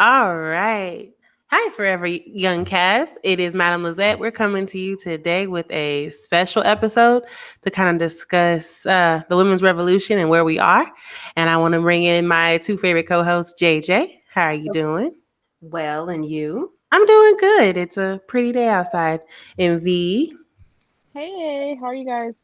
All right. Hi, Forever Young Cast. It is Madam Lizette. We're coming to you today with a special episode to kind of discuss the women's revolution and where we are. And I want to bring in my two favorite co hosts, JJ. How are you doing? Well, and you? I'm doing good. It's a pretty day outside. And V, Hey, how are you guys?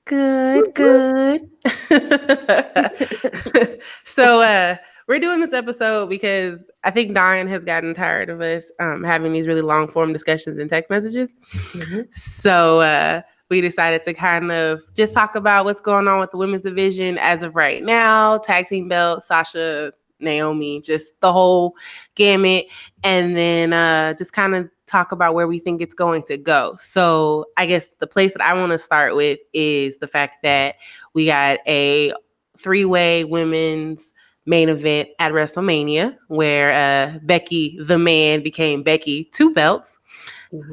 good, Whoop, whoop. good. so we're doing this episode because I think Diane has gotten tired of us having these really long form discussions and text messages. Mhm. So we decided to kind of just talk about what's going on with the women's division as of right now, tag team belt, Sasha, Naomi, just the whole gamut, and then just kind of talk about where we think it's going to go. So I guess the place that I want to start with is the fact that we got a three-way women's main event at WrestleMania where Becky the man became Becky two belts.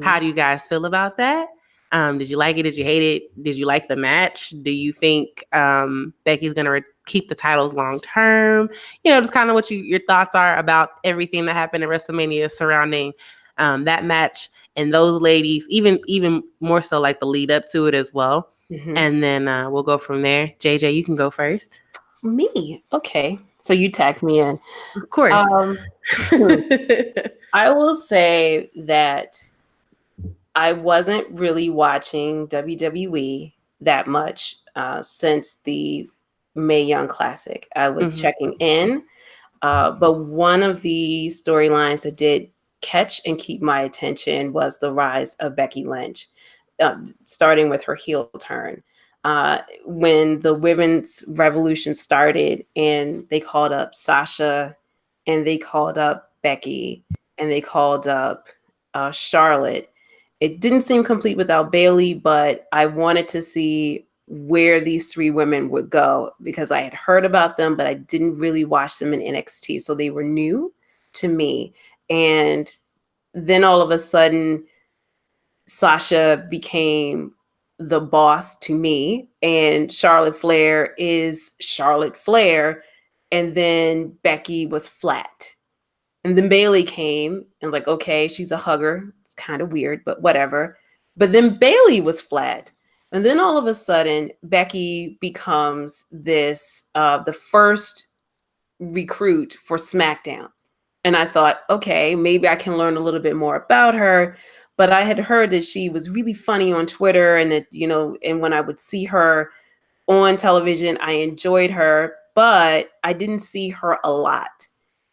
How Mhm. do you guys feel about that? Did you like it? Did you hate it? Did you like the match? Do you think Becky's going to keep the titles long term? You know, just kind of what your thoughts are about everything that happened at WrestleMania surrounding that match and those ladies, even more so like the lead up to it as well. Mhm. And then we'll go from there. JJ, you can go first. Me. Okay. So you tagged me in. Of course. Um, hmm, I will say that I wasn't really watching WWE that much since the Mae Young Classic. I was Mhm. checking in, but one of the storylines that did catch and keep my attention was the rise of Becky Lynch, starting with her heel turn. When the women's revolution started and they called up Sasha and they called up Becky and they called up Charlotte, it didn't seem complete without Bailey, but I wanted to see where these three women would go because I had heard about them, but I didn't really watch them in NXT. So they were new to me. And then all of a sudden, Sasha became the boss to me, and Charlotte Flair is Charlotte Flair. And then Becky was flat. And then Bailey came and, like, okay, she's a hugger. It's kind of weird, but whatever. But then Bailey was flat. And then all of a sudden, Becky becomes the first recruit for SmackDown. And I thought, okay, maybe I can learn a little bit more about her. But I had heard that she was really funny on Twitter and that, and when I would see her on television, I enjoyed her, but I didn't see her a lot.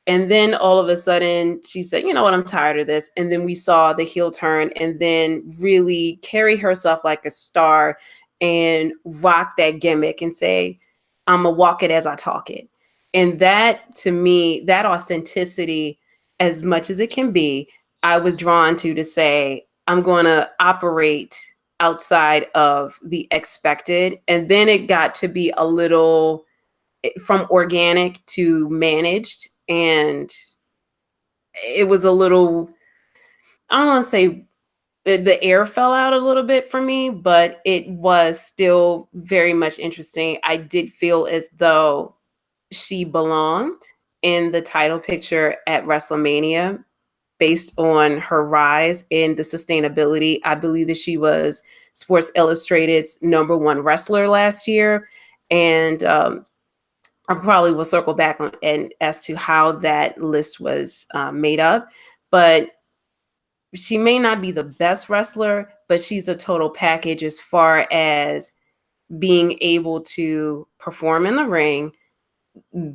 And then all of a sudden, she said, you know what, I'm tired of this. And then we saw the heel turn and then really carry herself like a star and rock that gimmick and say, I'm going to walk it as I talk it. And that, to me, that authenticity, as much as it can be, I was drawn to say, I'm going to operate outside of the expected. And then it got to be a little from organic to managed. And it was a little, I don't want to say the air fell out a little bit for me, but it was still very much interesting. I did feel as though she belonged in the title picture at WrestleMania based on her rise in the sustainability. I believe that she was Sports Illustrated's #1 wrestler last year. And I probably will circle back on and as to how that list was made up. But she may not be the best wrestler, but she's a total package as far as being able to perform in the ring,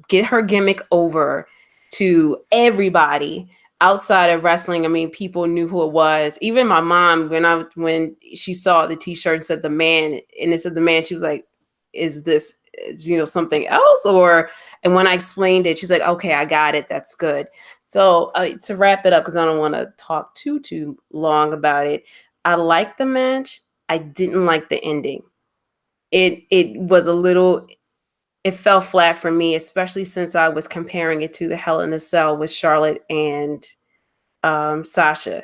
get her gimmick over to everybody outside of wrestling. I mean, people knew who it was. Even my mom, when she saw the T-shirt and said the man, and it said the man, she was like, "Is this something else?" Or and when I explained it, she's like, "Okay, I got it. That's good." So to wrap it up, because I don't want to talk too long about it, I liked the match. I didn't like the ending. It was a little, it fell flat for me, especially since I was comparing it to the Hell in a Cell with Charlotte and Sasha.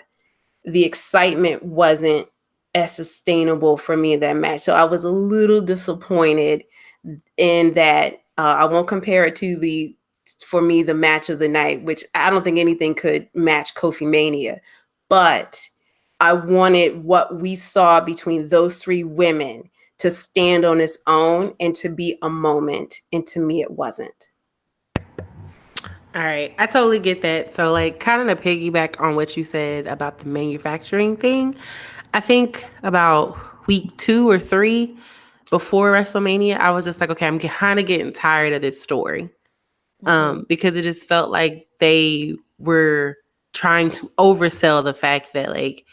The excitement wasn't as sustainable for me in that match. So I was a little disappointed in that. I won't compare it to the for me the match of the night, which I don't think anything could match Kofi Mania. But I wanted what we saw between those three women to stand on its own and to be a moment. And to me, it wasn't. All right, I totally get that. So, like, kind of to piggyback on what you said about the manufacturing thing, I think about week 2 or 3 before WrestleMania, I was just like, okay, I'm kind of getting tired of this story, because it just felt like they were trying to oversell the fact that like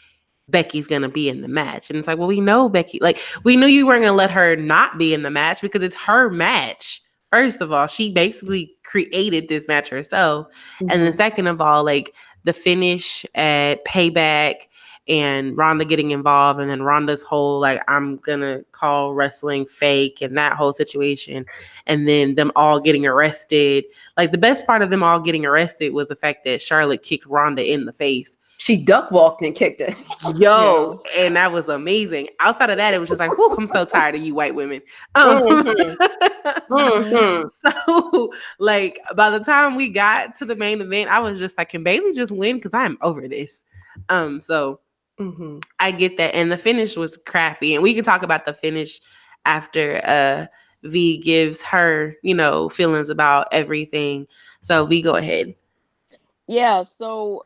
Becky's gonna be in the match. And it's like, well, we know Becky, like, we knew you weren't gonna let her not be in the match because it's her match. First of all, she basically created this match herself. And then second of all, like the finish at Payback and Ronda getting involved, and then Ronda's whole like, I'm gonna call wrestling fake, and that whole situation, and then them all getting arrested. Like the best part of them all getting arrested was the fact that Charlotte kicked Ronda in the face. She duck walked and kicked it. Yo, and that was amazing. Outside of that, it was just like, whew, I'm so tired of you white women. So, like, by the time we got to the main event, I was just like, can Bailey just win? Because I'm over this. So I get that. And the finish was crappy. And we can talk about the finish after V gives her, feelings about everything. So V, go ahead. Yeah, so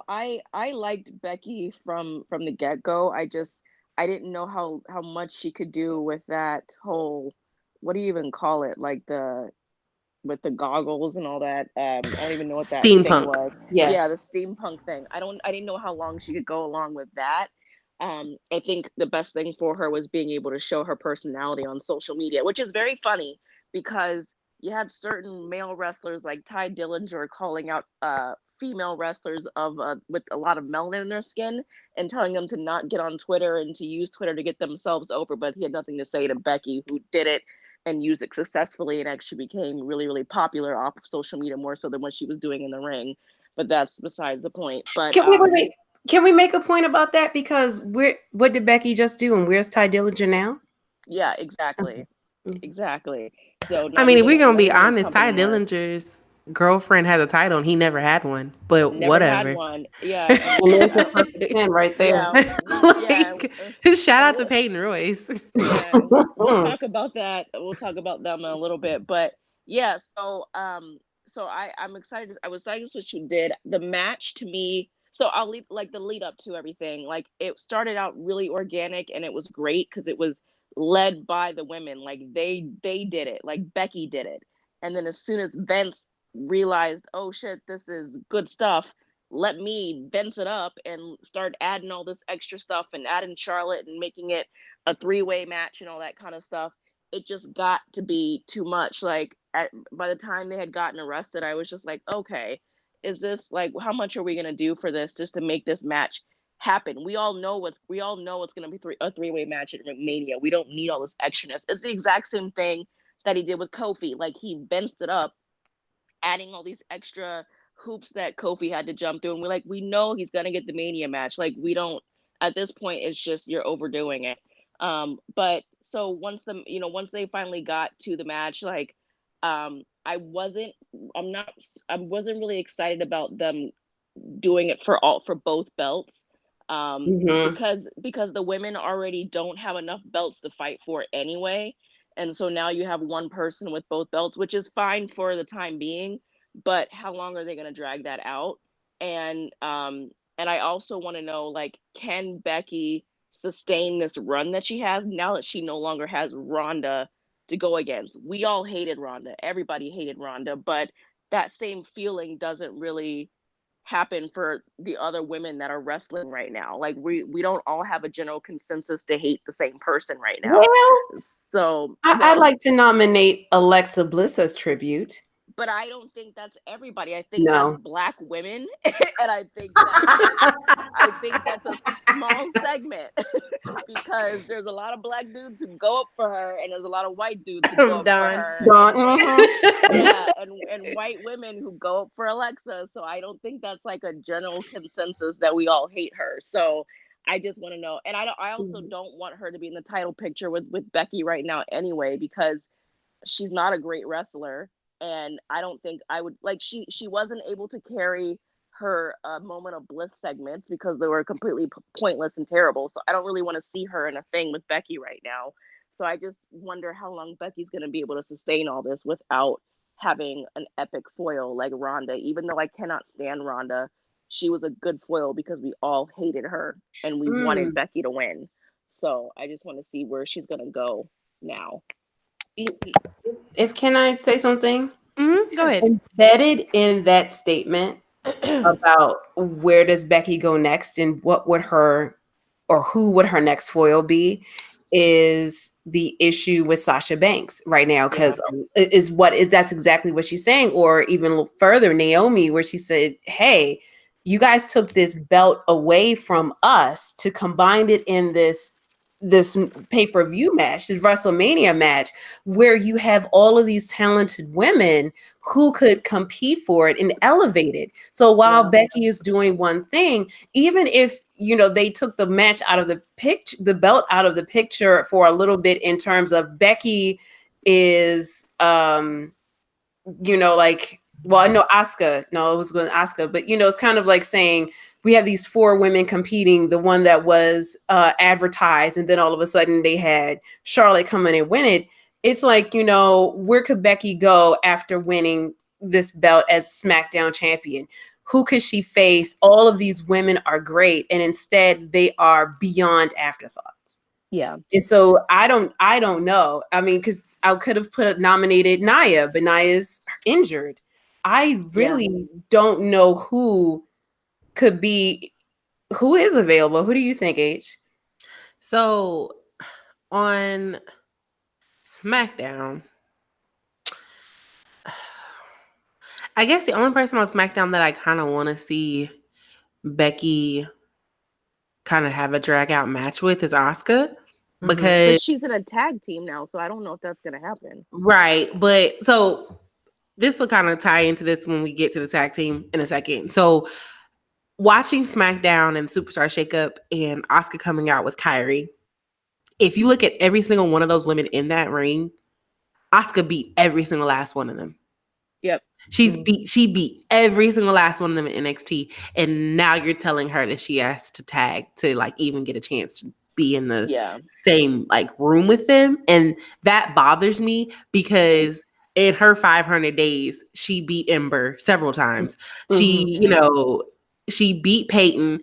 I liked Becky from the get-go. I didn't know how much she could do with that whole, what do you even call it? Like the with the goggles and all that. I don't even know what that thing Steampunk. was. Yeah, the Yes. steampunk thing. I didn't know how long she could go along with that. I think the best thing for her was being able to show her personality on social media, which is very funny because you had certain male wrestlers like Ty Dillinger calling out female wrestlers of with a lot of melanin in their skin and telling them to not get on Twitter and to use Twitter to get themselves over, but he had nothing to say to Becky, who did it and used it successfully and actually became really, really popular off of social media more so than what she was doing in the ring. But that's besides the point. But Wait. Can we make a point about that? Because what did Becky just do, and where's Ty Dillinger now? yeah, exactly. Okay. Exactly. So I not mean, if we're even gonna not be even in the honest, company Ty anymore. Dillinger's girlfriend has a title and he never had one. But Never had whatever. one. Yeah, and And there's your perfect 10 right there. yeah, Like, shout and out to Peyton Royce. yeah, we'll talk about that. We'll talk about them in a little bit, but yeah. So I'm excited. I was excited what you did. The match to me. So I'll leave like the lead up to everything. Like it started out really organic and it was great because it was led by the women. Like they did it. Like Becky did it. And then as soon as Vince realized, oh shit, this is good stuff. Let me Vince it up and start adding all this extra stuff and adding Charlotte and making it a three-way match and all that kind of stuff. It just got to be too much. Like by the time they had gotten arrested, I was just like, okay, is this like how much are we gonna do for this just to make this match happen? We all know it's gonna be a three-way match at Mania. We don't need all this extraness. It's the exact same thing that he did with Kofi. Like he fenced it up, adding all these extra hoops that Kofi had to jump through. And we know he's gonna get the Mania match. Like we don't at this point, it's just you're overdoing it. But so once they finally got to the match, like I wasn't I'm not I wasn't really excited about them doing it for both belts. Because the women already don't have enough belts to fight for anyway, and so now you have one person with both belts, which is fine for the time being, but how long are they going to drag that out? And I also want to know, like, can Becky sustain this run that she has now that she no longer has Ronda to go against? We all hated Ronda, everybody hated Ronda, but that same feeling doesn't really happen for the other women that are wrestling right now. Like we don't all have a general consensus to hate the same person right now. Well, So I'd like to nominate Alexa Bliss as tribute. but I don't think that's everybody. I think that's No. Black women, and I think that's a small segment because there's a lot of Black dudes who go up for her, and there's a lot of white dudes who go up for her. Yeah, and white women who go up for Alexa. So I don't think that's like a general consensus that we all hate her. So I just want to know, and I also don't want her to be in the title picture with Becky right now anyway because she's not a great wrestler. and I don't think I would like she wasn't able to carry her moment of bliss segments because they were completely pointless and terrible. So I don't really want to see her in a thing with Becky right now. So I just wonder how long Becky's going to be able to sustain all this without having an epic foil like Ronda. Even though I cannot stand Ronda, she was a good foil because we all hated her and we wanted Becky to win. So I just want to see where she's going to go now. If can I say something? Go ahead. Embedded in that statement about where does Becky go next and what would her or who would her next foil be is the issue with Sasha Banks right now, because that's exactly what she's saying. Or even a little further, Naomi, where she said, hey, you guys took this belt away from us to combine it in this pay-per-view match, this WrestleMania match, where you have all of these talented women who could compete for it and elevate it. So while Becky is doing one thing, even if they took the match out of the picture, the belt out of the picture for a little bit, in terms of Becky is like, well, I know Asuka. No, it was going to Asuka, but it's kind of like saying we have these 4 women competing, the one that was advertised, and then all of a sudden they had Charlotte come in and win it. It's like, where could Becky go after winning this belt as SmackDown champion? Who could she face? All of these women are great, and instead they are beyond afterthoughts. Yeah. And so I don't know. I mean, because I could have nominated Nia, but Nia's injured. I really don't know who is available. Who do you think, H? So on SmackDown, I guess the only person on SmackDown that I kind of want to see Becky kind of have a drag out match with is Asuka. Because but she's in a tag team now, so I don't know if that's going to happen. Right. But so this will kind of tie into this when we get to the tag team in a second. So watching SmackDown and Superstar Shakeup and Asuka coming out with Kyrie, if you look at every single one of those women in that ring, Asuka beat every single last one of them. Yep. She beat every single last one of them in NXT, and now you're telling her that she has to tag to like even get a chance to be in the same like room with them, and that bothers me because in her 500 days she beat Ember several times. She she beat Peyton.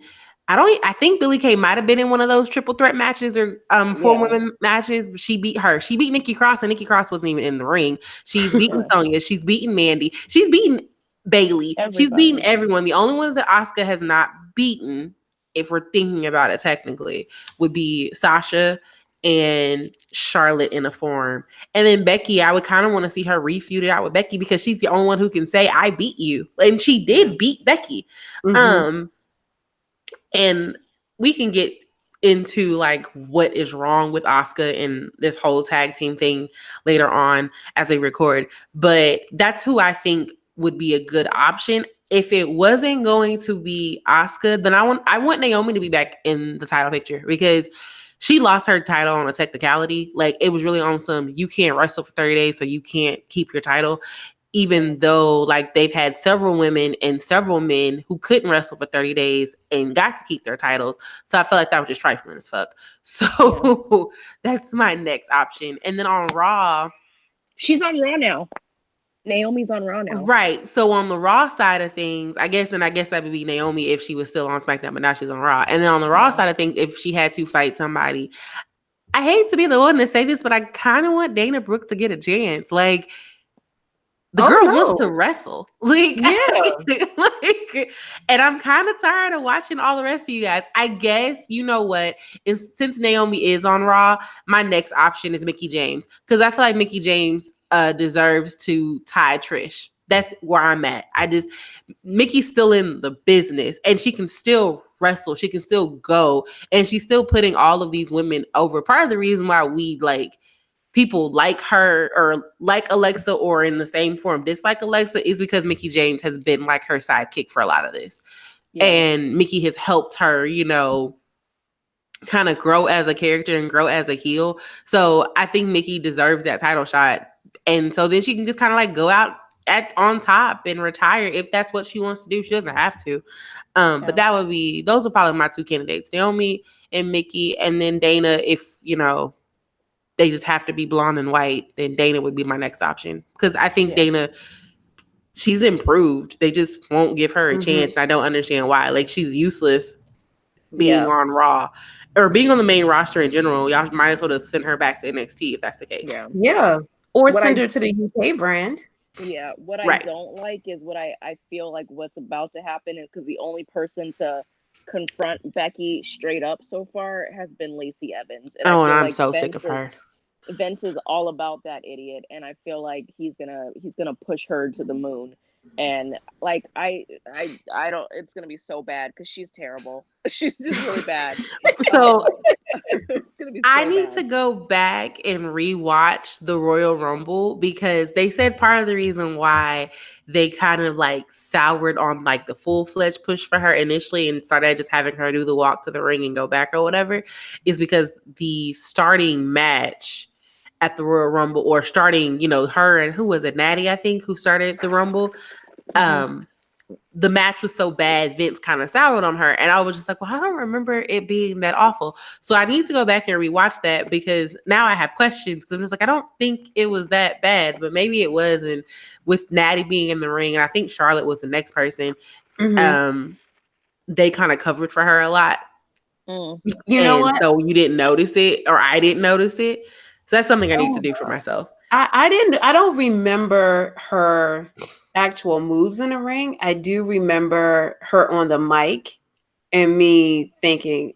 I think Billie Kay might have been in one of those triple threat matches or 4 women matches. She beat her. She beat Nikki Cross, and Nikki Cross wasn't even in the ring. She's beaten Sonya. She's beaten Mandy. She's beaten Bailey. Everybody. She's beaten everyone. The only ones that Asuka has not beaten, if we're thinking about it technically, would be Sasha and Charlotte in a form. And then Becky, I would kind of want to see her refeud it out with Becky because she's the only one who can say, I beat you. And she did beat Becky. And we can get into like what is wrong with Asuka and this whole tag team thing later on as we record. But that's who I think would be a good option. If it wasn't going to be Asuka, then I want Naomi to be back in the title picture because she lost her title on a technicality. Like it was really on some, you can't wrestle for 30 days, so you can't keep your title. Even though like they've had several women and several men who couldn't wrestle for 30 days and got to keep their titles. So I felt like that was just trifling as fuck. So that's my next option. And then on Raw. She's on Raw now. Naomi's on Raw now. Right. So on the Raw side of things, I guess that would be Naomi if she was still on SmackDown, but now she's on Raw. And then on the Raw side of things, if she had to fight somebody, I hate to be the one to say this, but I kind of want Dana Brooke to get a chance. Like, the girl wants to wrestle. Like, and I'm kind of tired of watching all the rest of you guys. I guess, you know what? Since Naomi is on Raw, my next option is Mickie James. Because I feel like Mickie James deserves to tie Trish. That's where I'm at. Mickey's still in the business and she can still wrestle. She can still go. And she's still putting all of these women over. Part of the reason why we people like her or like Alexa or in the same form dislike Alexa is because Mickie James has been like her sidekick for a lot of this. Yeah. And Mickie has helped her, kind of grow as a character and grow as a heel. So I think Mickie deserves that title shot. And so then she can just kind of like go out on top and retire if that's what she wants to do. She doesn't have to. But those are probably my two candidates, Naomi and Mickey, and then Dana. If they just have to be blonde and white, then Dana would be my next option, because I think Dana, she's improved. They just won't give her a chance, and I don't understand why. Like, she's useless being on Raw or being on the main roster in general. Y'all might as well just send her back to NXT if that's the case. Yeah. Or send her to the UK brand. Yeah, what I don't like is what I feel like what's about to happen is because the only person to confront Becky straight up so far has been Lacey Evans. And and I'm so sick of her. Vince is all about that idiot, and I feel like he's gonna push her to the moon. And like I don't. It's gonna be so bad because she's terrible. She's just really bad. So it's gonna be. I need to go back and rewatch the Royal Rumble, because they said part of the reason why they kind of like soured on like the full-fledged push for her initially and started just having her do the walk to the ring and go back or whatever is because the starting match at the Royal Rumble, or starting, her and who was it, Natty, I think, who started the Rumble. The match was so bad, Vince kind of soured on her. And I was just like, well, I don't remember it being that awful. So I need to go back and rewatch that, because now I have questions. Because I'm just like, I don't think it was that bad, but maybe it was. And with Natty being in the ring, and I think Charlotte was the next person, they kind of covered for her a lot. You know what? So you didn't notice it, or I didn't notice it. So that's something I need to do for myself. I don't remember her actual moves in the ring. I do remember her on the mic and me thinking,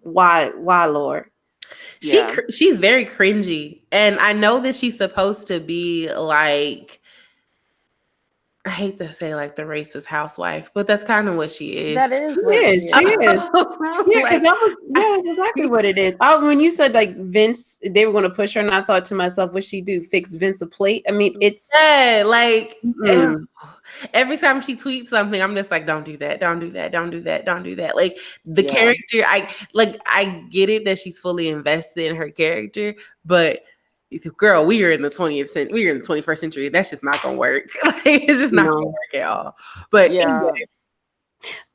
why, Lord? She's very cringy. And I know that she's supposed to be like, I hate to say like the racist housewife, but that's kind of what she is. That is. She is. Yeah, that's exactly what it is. When you said like Vince, they were going to push her, and I thought to myself, what she do? Fix Vince a plate? I mean, it's like every time she tweets something, I'm just like, don't do that, don't do that, don't do that, don't do that. Like the character, I get it that she's fully invested in her character, but girl, we are in the 20th century. We are in the 21st century. That's just not gonna work. Like, it's just not gonna work at all. But anyway.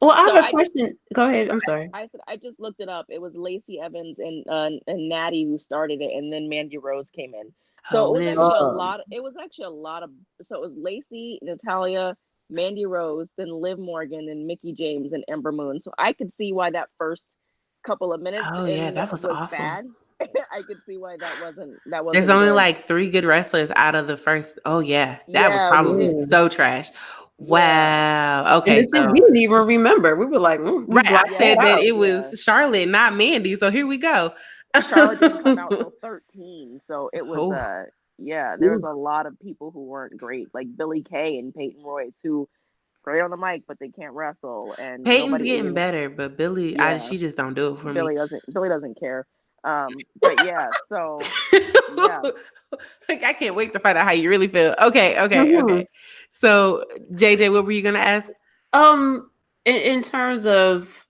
Well, I have a question. Go ahead. I'm sorry. I just looked it up. It was Lacey Evans and Natty who started it, and then Mandy Rose came in. So it was actually a lot. It was actually a lot of. So it was Lacey, Natalia, Mandy Rose, then Liv Morgan, and Mickey James, and Ember Moon. So I could see why that first couple of minutes. That was awful. Bad. I could see why that wasn't. There's only like 3 good wrestlers out of the first. Oh yeah, that was probably so trash. Wow. Okay. And we didn't even remember. We were like, right. I said that it was Charlotte, not Mandy. So here we go. Charlotte didn't come out till 13, so it was. There was a lot of people who weren't great, like Billie Kay and Peyton Royce, who great on the mic, but they can't wrestle. And Peyton's getting better, but Billie, she just don't do it for me. Billie doesn't care. But yeah, so like, I can't wait to find out how you really feel. Okay. So JJ, what were you gonna ask? In terms of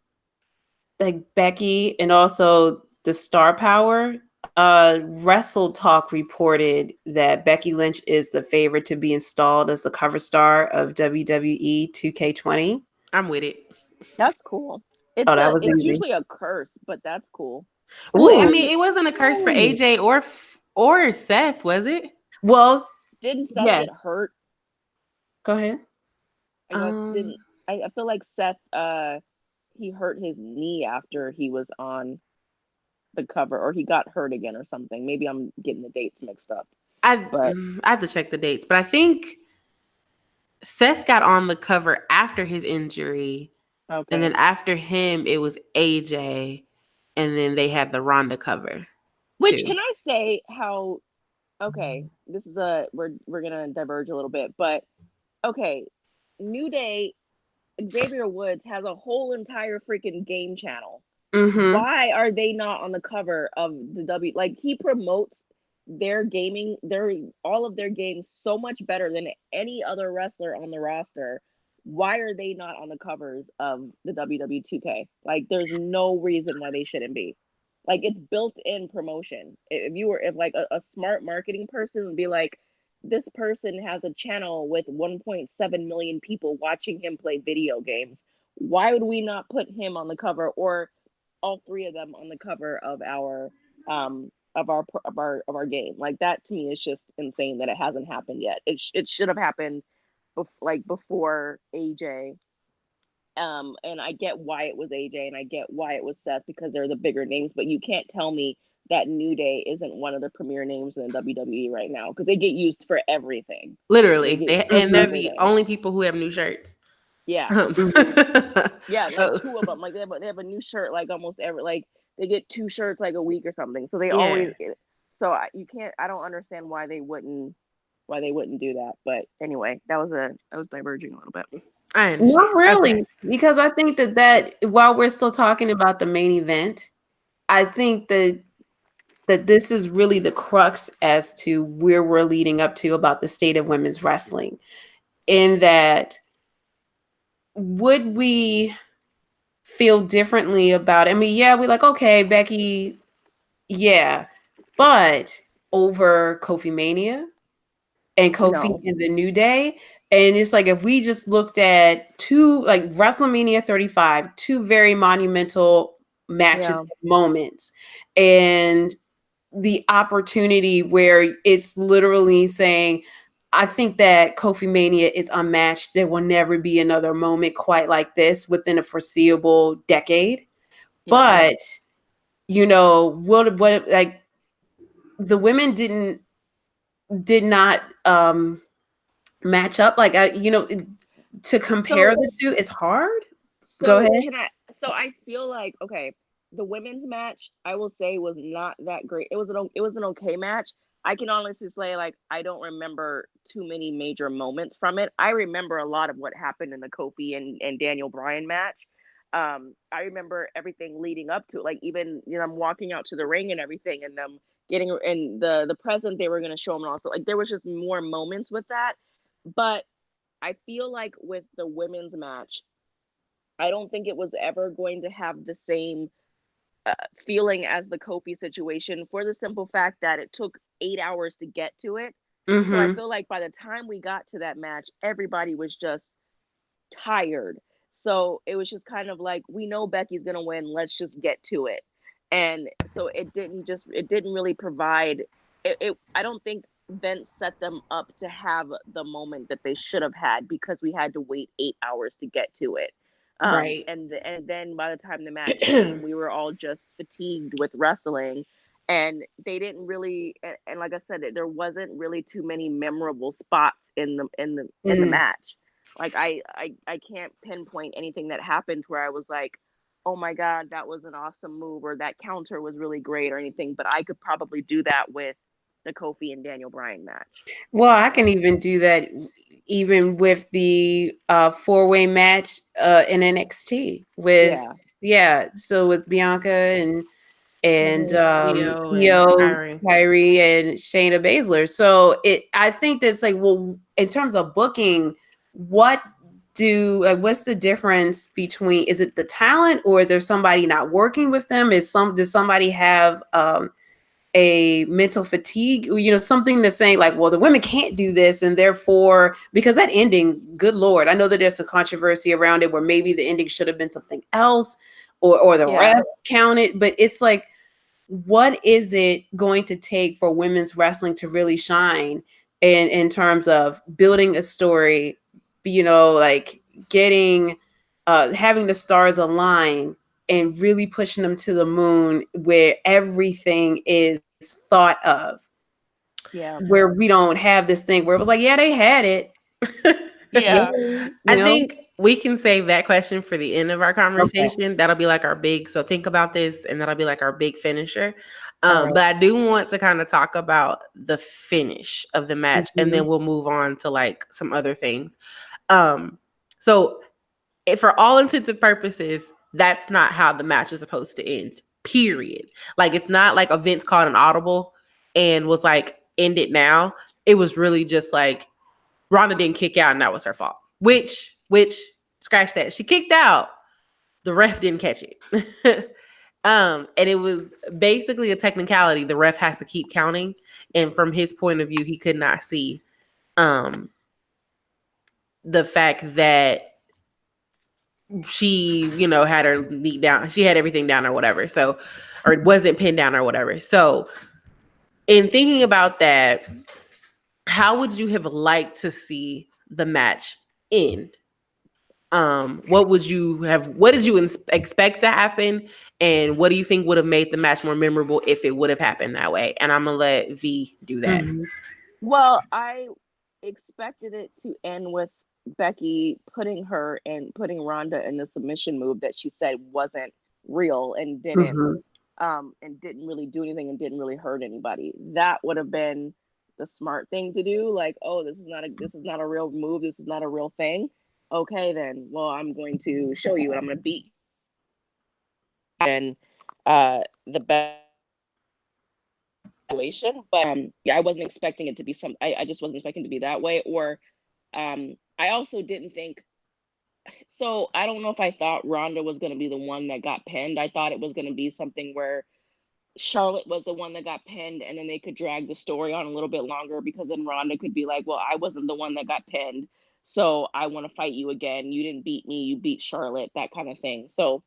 like Becky and also the star power, Wrestle Talk reported that Becky Lynch is the favorite to be installed as the cover star of WWE 2K20. I'm with it. That's cool. It's usually a curse, but that's cool. Well, I mean, it wasn't a curse for AJ or Seth, was it? Well, didn't Seth get hurt? Go ahead. I feel like Seth he hurt his knee after he was on the cover, or he got hurt again or something. Maybe I'm getting the dates mixed up. I have to check the dates, but I think Seth got on the cover after his injury. Okay. And then after him, it was AJ. And then they had the Ronda cover. Which, can I say how, okay, this is we're going to diverge a little bit, but okay, New Day, Xavier Woods has a whole entire freaking game channel. Why are they not on the cover of the like, he promotes their gaming, all of their games so much better than any other wrestler on the roster. Why are they not on the covers of the WWE 2K? Like, there's no reason why they shouldn't be. Like, it's built-in promotion. If like a smart marketing person would be like, this person has a channel with 1.7 million people watching him play video games. Why would we not put him on the cover, or all three of them on the cover of our game? Like, that to me is just insane that it hasn't happened yet. It should have happened before AJ. And I get why it was AJ, and I get why it was Seth, because they're the bigger names, but you can't tell me that New Day isn't one of the premier names in the WWE right now, because they get used for everything. Literally, and they're the only people who have new shirts. Yeah. Yeah, like two of them. Like, they have a new shirt like almost every, like, they get two shirts like a week or something. So they always, so you can't, I don't understand why they wouldn't do that. But anyway, I was diverging a little bit. Not really, because I think that while we're still talking about the main event, I think that this is really the crux as to where we're leading up to about the state of women's wrestling. In that, would we feel differently about it? I mean, yeah, we're like, okay, Becky, yeah, but over Kofi Mania and Kofi in the New Day. And it's like, if we just looked at two, like WrestleMania 35, two very monumental matches, moments, and the opportunity where it's literally saying, I think that Kofi Mania is unmatched. There will never be another moment quite like this within a foreseeable decade. But, what like, the women did not match up, like, to compare the two is hard. Go ahead. So I feel like, okay, the women's match, I will say, was not that great. It was an okay match. I can honestly say, like, I don't remember too many major moments from it. I remember a lot of what happened in the Kofi and Daniel Bryan match. I remember everything leading up to it, like, even, I'm walking out to the ring and everything, and them getting, and the present they were going to show them, and also, like, there was just more moments with that. But I feel like with the women's match, I don't think it was ever going to have the same feeling as the Kofi situation, for the simple fact that it took 8 hours to get to it. So I feel like by the time we got to that match, everybody was just tired. So it was just kind of like, we know Becky's going to win. Let's just get to it. And so it didn't really provide it. I don't think Vince set them up to have the moment that they should have had, because we had to wait 8 hours to get to it. Right. And then by the time the match came, we were all just fatigued with wrestling, and they didn't really, and like I said, there wasn't really too many memorable spots in the match. Like, I can't pinpoint anything that happened where I was like, oh my God, that was an awesome move, or that counter was really great, or anything. But I could probably do that with the Kofi and Daniel Bryan match. Well, I can even do that even with the 4-way match in NXT with so with Bianca and Io, Kyrie, and Shayna Baszler. So I think that's like, well, in terms of booking, what's the difference between, is it the talent, or is there somebody not working with them? Does somebody have a mental fatigue, something that's saying like, well, the women can't do this, and therefore, because that ending, good Lord, I know that there's some controversy around it where maybe the ending should have been something else, or the ref counted, but it's like, what is it going to take for women's wrestling to really shine in terms of building a story, like getting, having the stars align and really pushing them to the moon, where everything is thought of, where we don't have this thing where it was like, yeah, they had it. I think we can save that question for the end of our conversation. Okay. That'll be like our big, so think about this, and that'll be like our big finisher. But I do want to kind of talk about the finish of the match, and then we'll move on to like some other things. So for all intents and purposes, that's not how the match is supposed to end, period. Like, it's not like a Vince called an audible and was like, end it now. It was really just like, Ronda didn't kick out, and that was her fault. Which, scratch that. She kicked out. The ref didn't catch it. And it was basically a technicality. The ref has to keep counting. And from his point of view, he could not see um the fact that she, had her beat down. She had everything down or whatever. So, or it wasn't pinned down or whatever. So, in thinking about that, how would you have liked to see the match end? What did you expect to happen? And what do you think would have made the match more memorable if it would have happened that way? And I'm going to let V do that. Mm-hmm. Well, I expected it to end with Becky putting Ronda in the submission move that she said wasn't real Mm-hmm. and didn't really do anything and didn't really hurt anybody. That would have been the smart thing to do. Like, oh, this is not a real move. This is not a real thing. Okay, then. Well, I'm going to show you, and I'm going to beat. And the best situation, but yeah, I wasn't expecting it to be I just wasn't expecting it to be that way. Or I also didn't think so. I don't know if I thought Ronda was going to be the one that got pinned. I thought it was going to be something where Charlotte was the one that got pinned, and then they could drag the story on a little bit longer because then Ronda could be like, well, I wasn't the one that got pinned, so I want to fight you again. You didn't beat me, you beat Charlotte, that kind of thing. So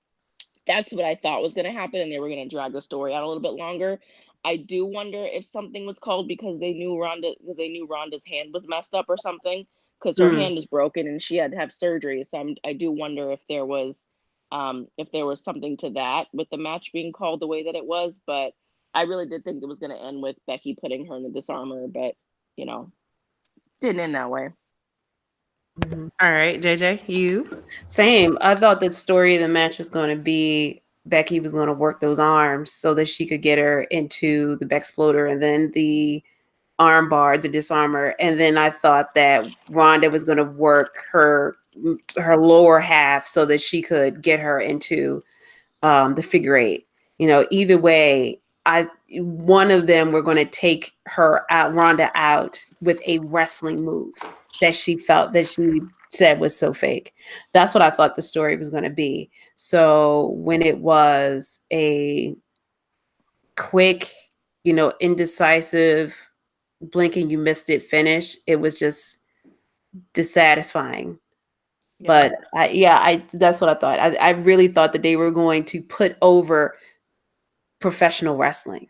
that's what I thought was going to happen, and they were going to drag the story out a little bit longer. I do wonder if something was called because they knew Ronda's hand was messed up or something, because her hand is broken and she had to have surgery. So I do wonder if there was something to that with the match being called the way that it was. But I really did think it was going to end with Becky putting her in the disarmor, but didn't end that way. Mm-hmm. All right, JJ, you? Same. I thought the story of the match was going to be Becky was going to work those arms so that she could get her into the Bexploder and then the arm bar, the disarmor. And then I thought that Ronda was going to work her lower half so that she could get her into the figure eight. Either way, one of them were going to take her out, Ronda out with a wrestling move that she felt that she said was so fake. That's what I thought the story was going to be. So when it was a quick, indecisive, blinking you missed it finish, it was just dissatisfying. Yeah. But that's what I thought. I really thought that they were going to put over professional wrestling.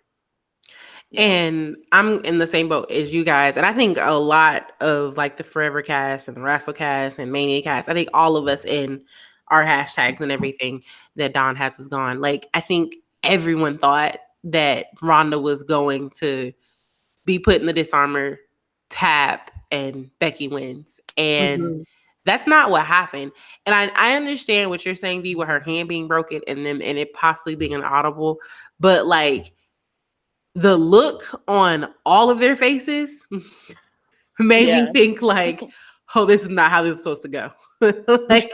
Yeah. And I'm in the same boat as you guys. And I think a lot of like the Forever Cast and the Wrestle Cast and Mania Cast, I think all of us in our hashtags and everything that Don has is gone. Like, I think everyone thought that Ronda was going to be put in the disarmor, tap, and Becky wins. And that's not what happened. And I understand what you're saying, V, with her hand being broken and it possibly being an audible, but like the look on all of their faces made me think like, oh, this is not how this is supposed to go. Like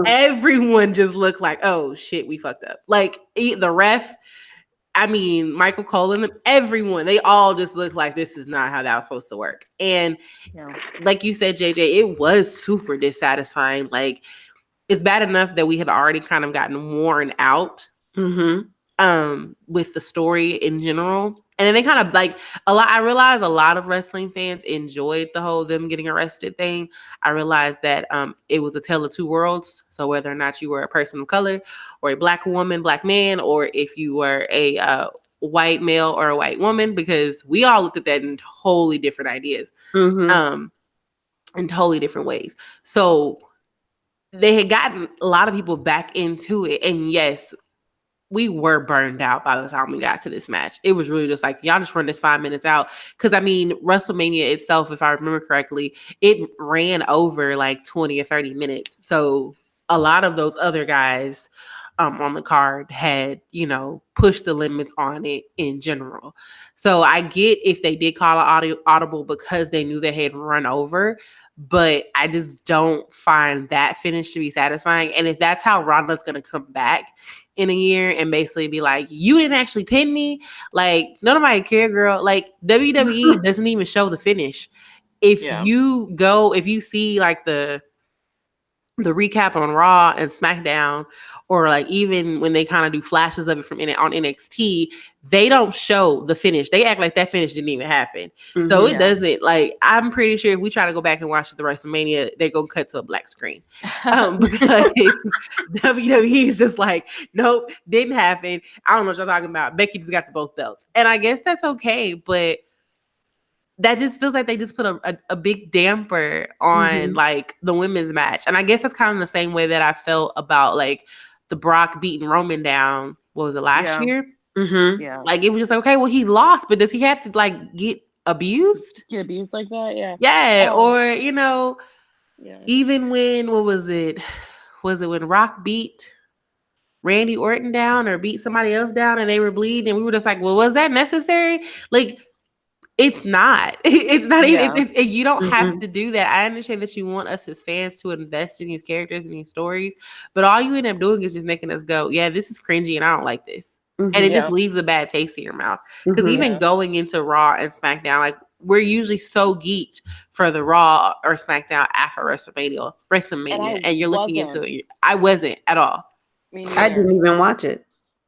everyone just looked like, oh shit, we fucked up. Like the ref, I mean, Michael Cole and them, everyone, they all just looked like this is not how that was supposed to work. And like you said, JJ, it was super dissatisfying. Like, it's bad enough that we had already kind of gotten worn out with the story in general. And then they kind of like I realized a lot of wrestling fans enjoyed the whole them getting arrested thing. I realized that it was a tale of two worlds. So whether or not you were a person of color or a black woman, black man, or if you were a white male or a white woman, because we all looked at that in totally different ideas, in totally different ways. So they had gotten a lot of people back into it. And yes, we were burned out by the time we got to this match. It was really just like, y'all just run this 5 minutes out. Because, I mean, WrestleMania itself, if I remember correctly, it ran over like 20 or 30 minutes. So a lot of those other guys on the card had, pushed the limits on it in general. So I get if they did call an audible because they knew they had run over, but I just don't find that finish to be satisfying. And if that's how Ronda's going to come back in a year and basically be like, you didn't actually pin me, like, nobody care, girl. Like, WWE doesn't even show the finish. If you see like the the recap on Raw and SmackDown, or like even when they kind of do flashes of it from on NXT, they don't show the finish. They act like that finish didn't even happen. So it doesn't, like, I'm pretty sure if we try to go back and watch the WrestleMania, they're gonna cut to a black screen. Because WWE is just like, nope, didn't happen. I don't know what y'all talking about. Becky just got the both belts. And I guess that's okay, but that just feels like they just put a big damper on like the women's match. And I guess that's kind of the same way that I felt about like the Brock beating Roman down. What was it, last year? Yeah. Like it was just like, okay, well, he lost, but does he have to like get abused? Get abused like that? Yeah. Yeah. Or, yeah. Even when, what was it? Was it when Rock beat Randy Orton down or beat somebody else down and they were bleeding? And we were just like, well, was that necessary? Like, it's not. It's not even. You don't have to do that. I understand that you want us as fans to invest in these characters and these stories, but all you end up doing is just making us go, yeah, this is cringy and I don't like this. And it just leaves a bad taste in your mouth. Because even going into Raw and SmackDown, like, we're usually so geeked for the Raw or SmackDown after WrestleMania, and you're looking into it. I wasn't at all. I didn't even watch it.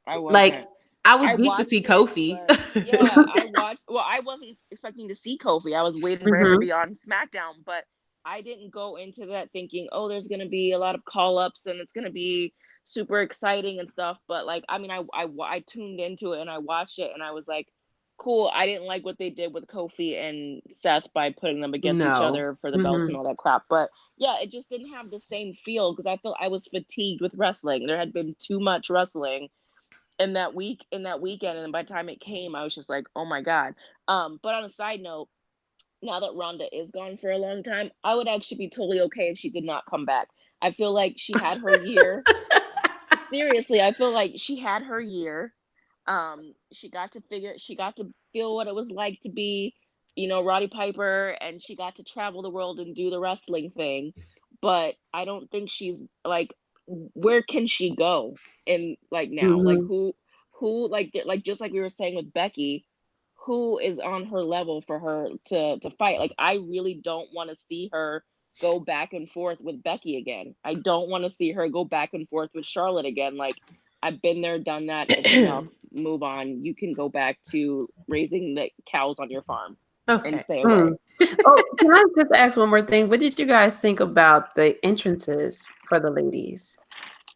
I wasn't. Like, I was geeked to see Kofi. I watched. Well, I wasn't expecting to see Kofi. I was waiting for him to be on SmackDown, but I didn't go into that thinking, oh, there's going to be a lot of call-ups and it's going to be super exciting and stuff. But like, I mean, I tuned into it and I watched it and I was like, cool. I didn't like what they did with Kofi and Seth by putting them against each other for the belts and all that crap. But yeah, it just didn't have the same feel because I felt I was fatigued with wrestling. There had been too much wrestling in that weekend, and by the time it came, I was just like, oh my god. But on a side note, now that Rhonda is gone for a long time, I would actually be totally okay if she did not come back. I feel like she had her year. Seriously, I feel like she had her year. She got to feel what it was like to be, Roddy Piper, and she got to travel the world and do the wrestling thing. But I don't think she's like, where can she go in like now? Like who like just like we were saying with Becky, who is on her level for her to fight? Like I really don't want to see her go back and forth with Becky again. I don't want to see her go back and forth with Charlotte again. Like I've been there, done that. It's enough. Move on. You can go back to raising the cows on your farm and stay away. Oh, can I just ask one more thing? What did you guys think about the entrances for the ladies?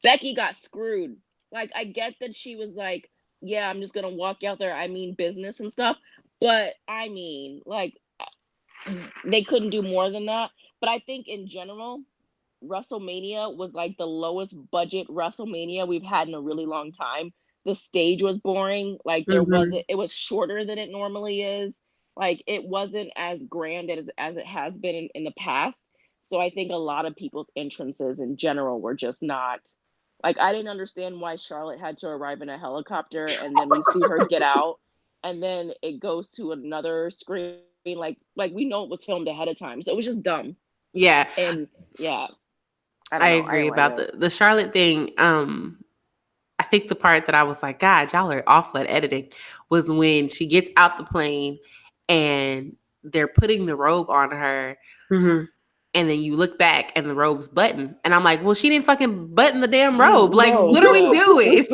Becky got screwed. Like, I get that she was like, yeah, I'm just going to walk out there. I mean business and stuff. But, I mean, like, they couldn't do more than that. But I think in general, WrestleMania was like the lowest budget WrestleMania we've had in a really long time. The stage was boring. Like, it was shorter than it normally is. Like, it wasn't as grand as it has been in the past. So I think a lot of people's entrances in general were just not. Like, I didn't understand why Charlotte had to arrive in a helicopter and then we see her get out and then it goes to another screen. Like we know it was filmed ahead of time. So it was just dumb. Yeah. And yeah. I agree about the Charlotte thing. I think the part that I was like, God, y'all are awful at editing, was when she gets out the plane and they're putting the robe on her. And then you look back and the robe's buttoned. And I'm like, well, she didn't fucking button the damn robe. Like, what are we doing?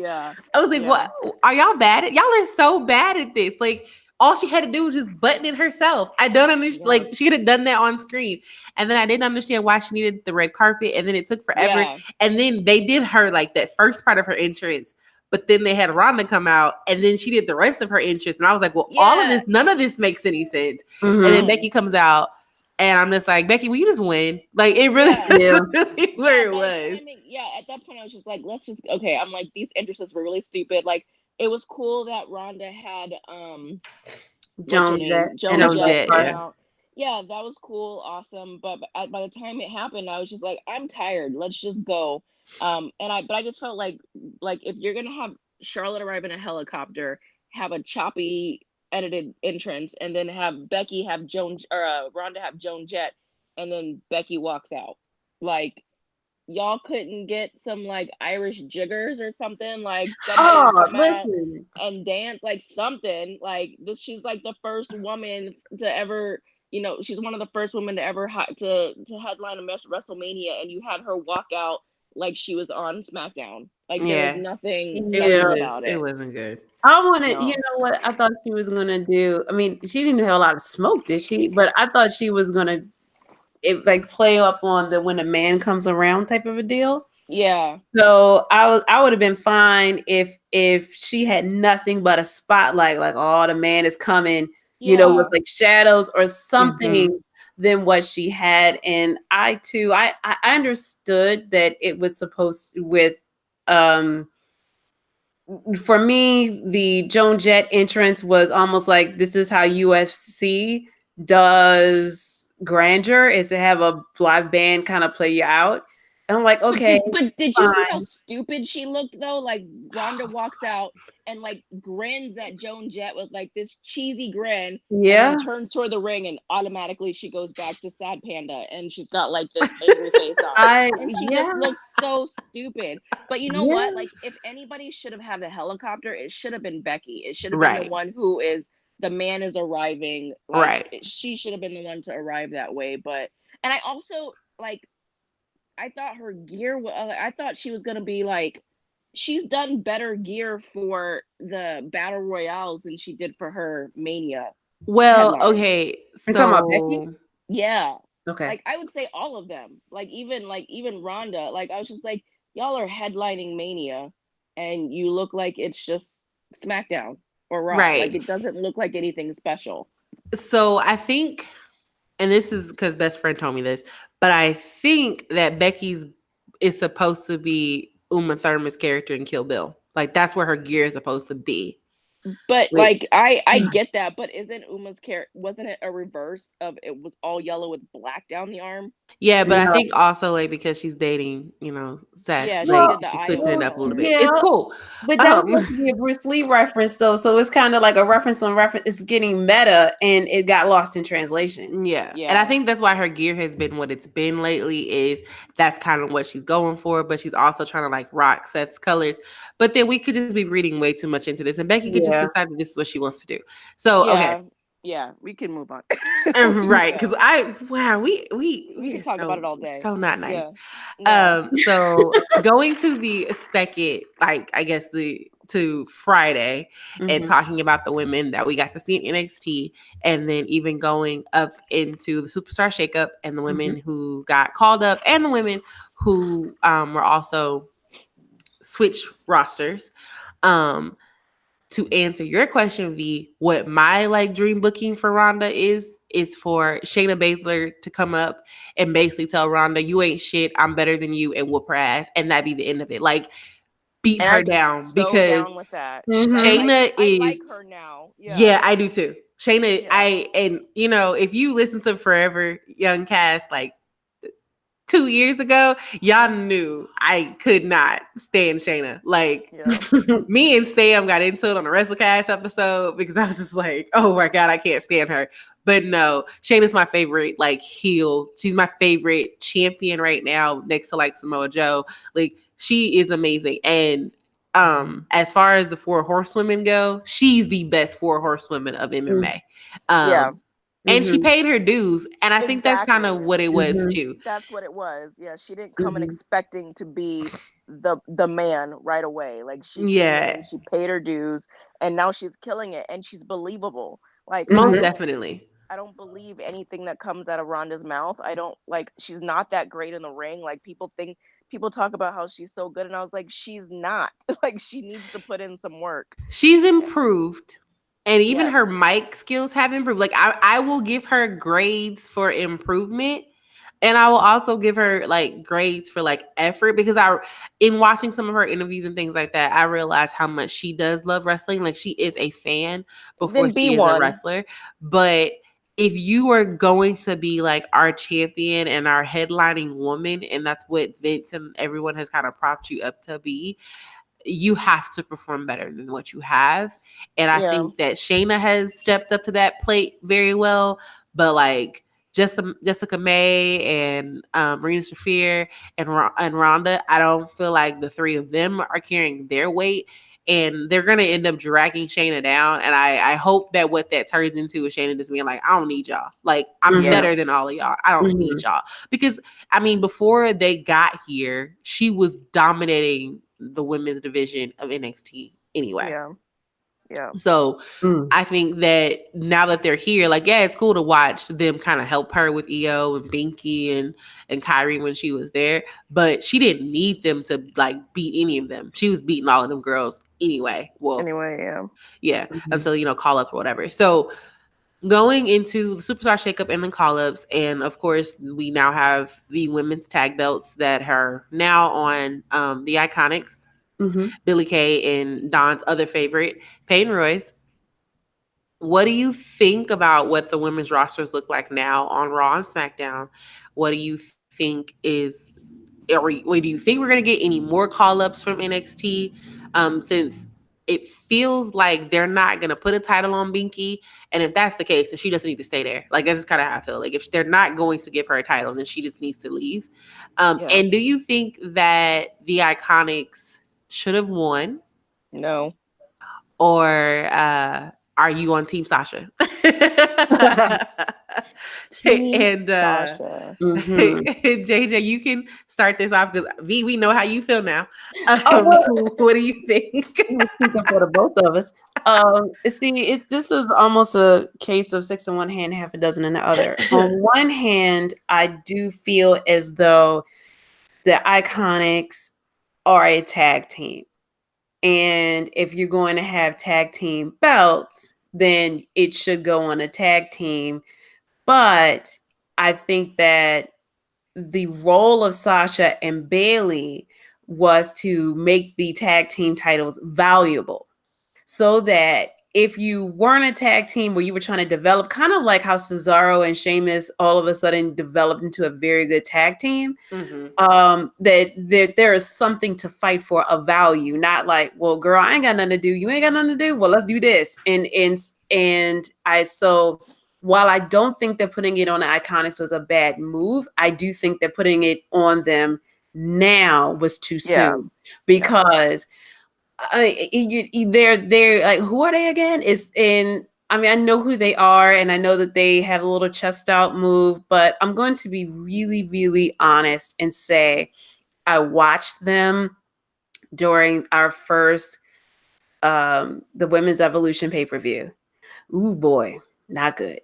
Yeah. I was like, what? Are y'all bad at? Y'all are so bad at this. Like, all she had to do was just button it herself. I don't understand. Like, she could have done that on screen. And then I didn't understand why she needed the red carpet. And then it took forever. Yeah. And then they did her, like, that first part of her entrance. But then they had Rhonda come out, and then she did the rest of her entrance. And I was like, well, all of this, none of this makes any sense. And then Becky comes out. And I'm just like, Becky, will you just win? Like, it really, really where it was. At that point, I was just like, okay. I'm like, these entrances were really stupid. Like, it was cool that Rhonda had Joan Jett. Yeah, that was cool, awesome. But by the time it happened, I was just like, I'm tired. Let's just go. But I just felt like if you're gonna have Charlotte arrive in a helicopter, have a choppy edited entrance, and then have Becky have Rhonda have Joan Jett, and then Becky walks out. Like, y'all couldn't get some like Irish jiggers or something, like somebody come out and dance, like something like this. She's like the first woman to ever she's one of the first women to ever to headline a WrestleMania, and you had her walk out like she was on SmackDown. Like there was Yeah. nothing Yeah. special about It it. wasn't good. I wanted, you No. know what I thought she was gonna do? I mean, she didn't have a lot of smoke, did she? But I thought she was gonna like play up on the when a man comes around type of a deal. Yeah. So I would have been fine if she had nothing but a spotlight, like oh the man is coming, with Yeah. like shadows or something Mhm. than what she had. And I too I understood that it was supposed to, with um for me, the Joan Jett entrance was almost like this is how UFC does grandeur, is to have a live band kind of play you out. And I'm like, But okay, did you see how fine. stupid she looked though? Like Rhonda walks out and like grins at Joan Jett with like this cheesy grin, and then Yeah. turns toward the ring, and automatically she goes back to sad panda, and she's got like this angry face on. And she Yeah, just looks so stupid. But you know what? yeah, Like if anybody should have had the helicopter, it should have been Becky. It should have been the Right. one who is the man is arriving. Like Right. she should have been the one to arrive that way. But and I also like I thought her gear. I thought she was gonna be like, she's done better gear for the battle royales than she did for her Mania Well, headline. okay. I'm talking about Becky. So Yeah, Okay. like I would say all of them. Like even Rhonda. Like I was just like, y'all are headlining Mania, and you look like it's just SmackDown or Raw. Like right. it doesn't look like anything special. So I think, and this is because best friend told me this, but I think that Becky's is supposed to be Uma Thurman's character in Kill Bill. Like that's where her gear is supposed to be. But Which like I get that, but isn't Uma's character, wasn't it a reverse of it was all yellow with black down the arm? yeah, but I No. think also like because she's dating, Seth, Yeah, she like did the she's eye switching it up a oil. little bit. Yeah, It's cool. but that was Um, supposed to be a Bruce Lee reference though, so it's kind of like a reference on reference. It's getting meta, and it got lost in translation. yeah. And I Yeah. think that's why her gear has been what it's been lately, is that's kind of what she's going for, but she's also trying to like rock Seth's colors. But then we could just be reading way too much into this, and Becky could just Yeah. decide that this is what she wants to do. So, okay. Yeah. Yeah. We can move on. Right, Yeah. because we can are talk about it all we're day. so not nice. Yeah. No. So going to the second, like I guess to Friday, and Mhm. talking about the women that we got to see in NXT, and then even going up into the Superstar Shakeup, and the women who got called up, and the women who were also switched rosters. Um, to answer your question, V, what my like dream booking for Rhonda is for Shayna Baszler to come up and basically tell Rhonda, "You ain't shit. I'm better than you," and whoop her ass, and that be the end of it. Like beat And her I'd be down so because down with that. Cause Mhm. Shayna I is. like her now. Yeah. Yeah, I do too. Shayna, Yeah. and if you listen to Forever Young Cast, like 2 years ago, y'all knew I could not stand Shayna. Like Yeah. me and Sam got into it on the WrestleCast episode because I was just like, oh my God, I can't stand her. But no, Shayna's my favorite like heel. She's my favorite champion right now, next to like Samoa Joe. Like she is amazing. And as far as the four horsewomen go, she's the best four horsewomen of MMA. Yeah. And she Mhm. paid her dues. And I think that's kind of Exactly. what it was Mhm. too. That's what it was. Yeah, she didn't come in Mhm. expecting to be the man right away. Like she came in Yeah, and she paid her dues, and now she's killing it, and she's believable. Like most Mhm. definitely. I don't believe anything that comes out of Rhonda's mouth. I don't like she's not that great in the ring. Like people talk about how she's so good, and I was like, she's not. Like she needs to put in some work. She's improved. And even Yes. her mic skills have improved. Like I will give her grades for improvement. And I will also give her like grades for like effort because in watching some of her interviews and things like that, I realized how much she does love wrestling. Like she is a fan before Then be she is a one. wrestler. But if you are going to be like our champion and our headlining woman, and that's what Vince and everyone has kind of propped you up to be, you have to perform better than what you have. And I Yeah. think that Shayna has stepped up to that plate very well. But like Jessica May and Marina Shafir and Rhonda, I don't feel like the three of them are carrying their weight. and they're gonna end up dragging Shayna down. And I hope that what that turns into is Shayna just being like, I don't need y'all. Like, I'm Mhm. better than all of y'all. I don't need Mhm. y'all. Because I mean, before they got here, she was dominating the women's division of NXT anyway. Yeah. Yeah. So Mm. I think that now that they're here, like, yeah, it's cool to watch them kind of help her with EO and Binky and Kyrie when she was there, but she didn't need them to like beat any of them. She was beating all of them girls anyway. Well, Anyway, yeah. yeah, Mhm. until call up or whatever. So going into the Superstar Shakeup and the call ups, and of course we now have the women's tag belts that are now on the Iconics, Mhm. Billy Kay and Don's other favorite, Peyton Royce. What do you think about what the women's rosters look like now on Raw and SmackDown? What do you think is, do you think we're going to get any more call ups from NXT? Since it feels like they're not going to put a title on Binky. And if that's the case, then she doesn't need to stay there. Like, that's just kind of how I feel. Like, if they're not going to give her a title, then she just needs to leave. Yeah. And do you think that the Iconics should have won? No. Or are you on Team Sasha? Team and Sasha. Mhm. JJ, you can start this off because V, we know how you feel now. Oh, well, What do you think? you were speaking for the both of us. See, this is almost a case of six in one hand, half a dozen in the other. On one hand, I do feel as though the Iconics are a tag team. And if you're going to have tag team belts, then it should go on a tag team. But I think that the role of Sasha and Bailey was to make the tag team titles valuable so that if you weren't a tag team where you were trying to develop, kind of like how Cesaro and Sheamus all of a sudden developed into a very good tag team, Mm-hmm. that there is something to fight for, a value, not like, well, girl, I ain't got nothing to do. You ain't got nothing to do. Well, let's do this. So while I don't think that putting it on the Iconics was a bad move, I do think that putting it on them now was too Yeah. soon because they're like, who are they again? I mean, I know who they are, and I know that they have a little chest out move, but I'm going to be really, really honest and say I watched them during our first the Women's Evolution pay-per-view. Ooh boy, not good.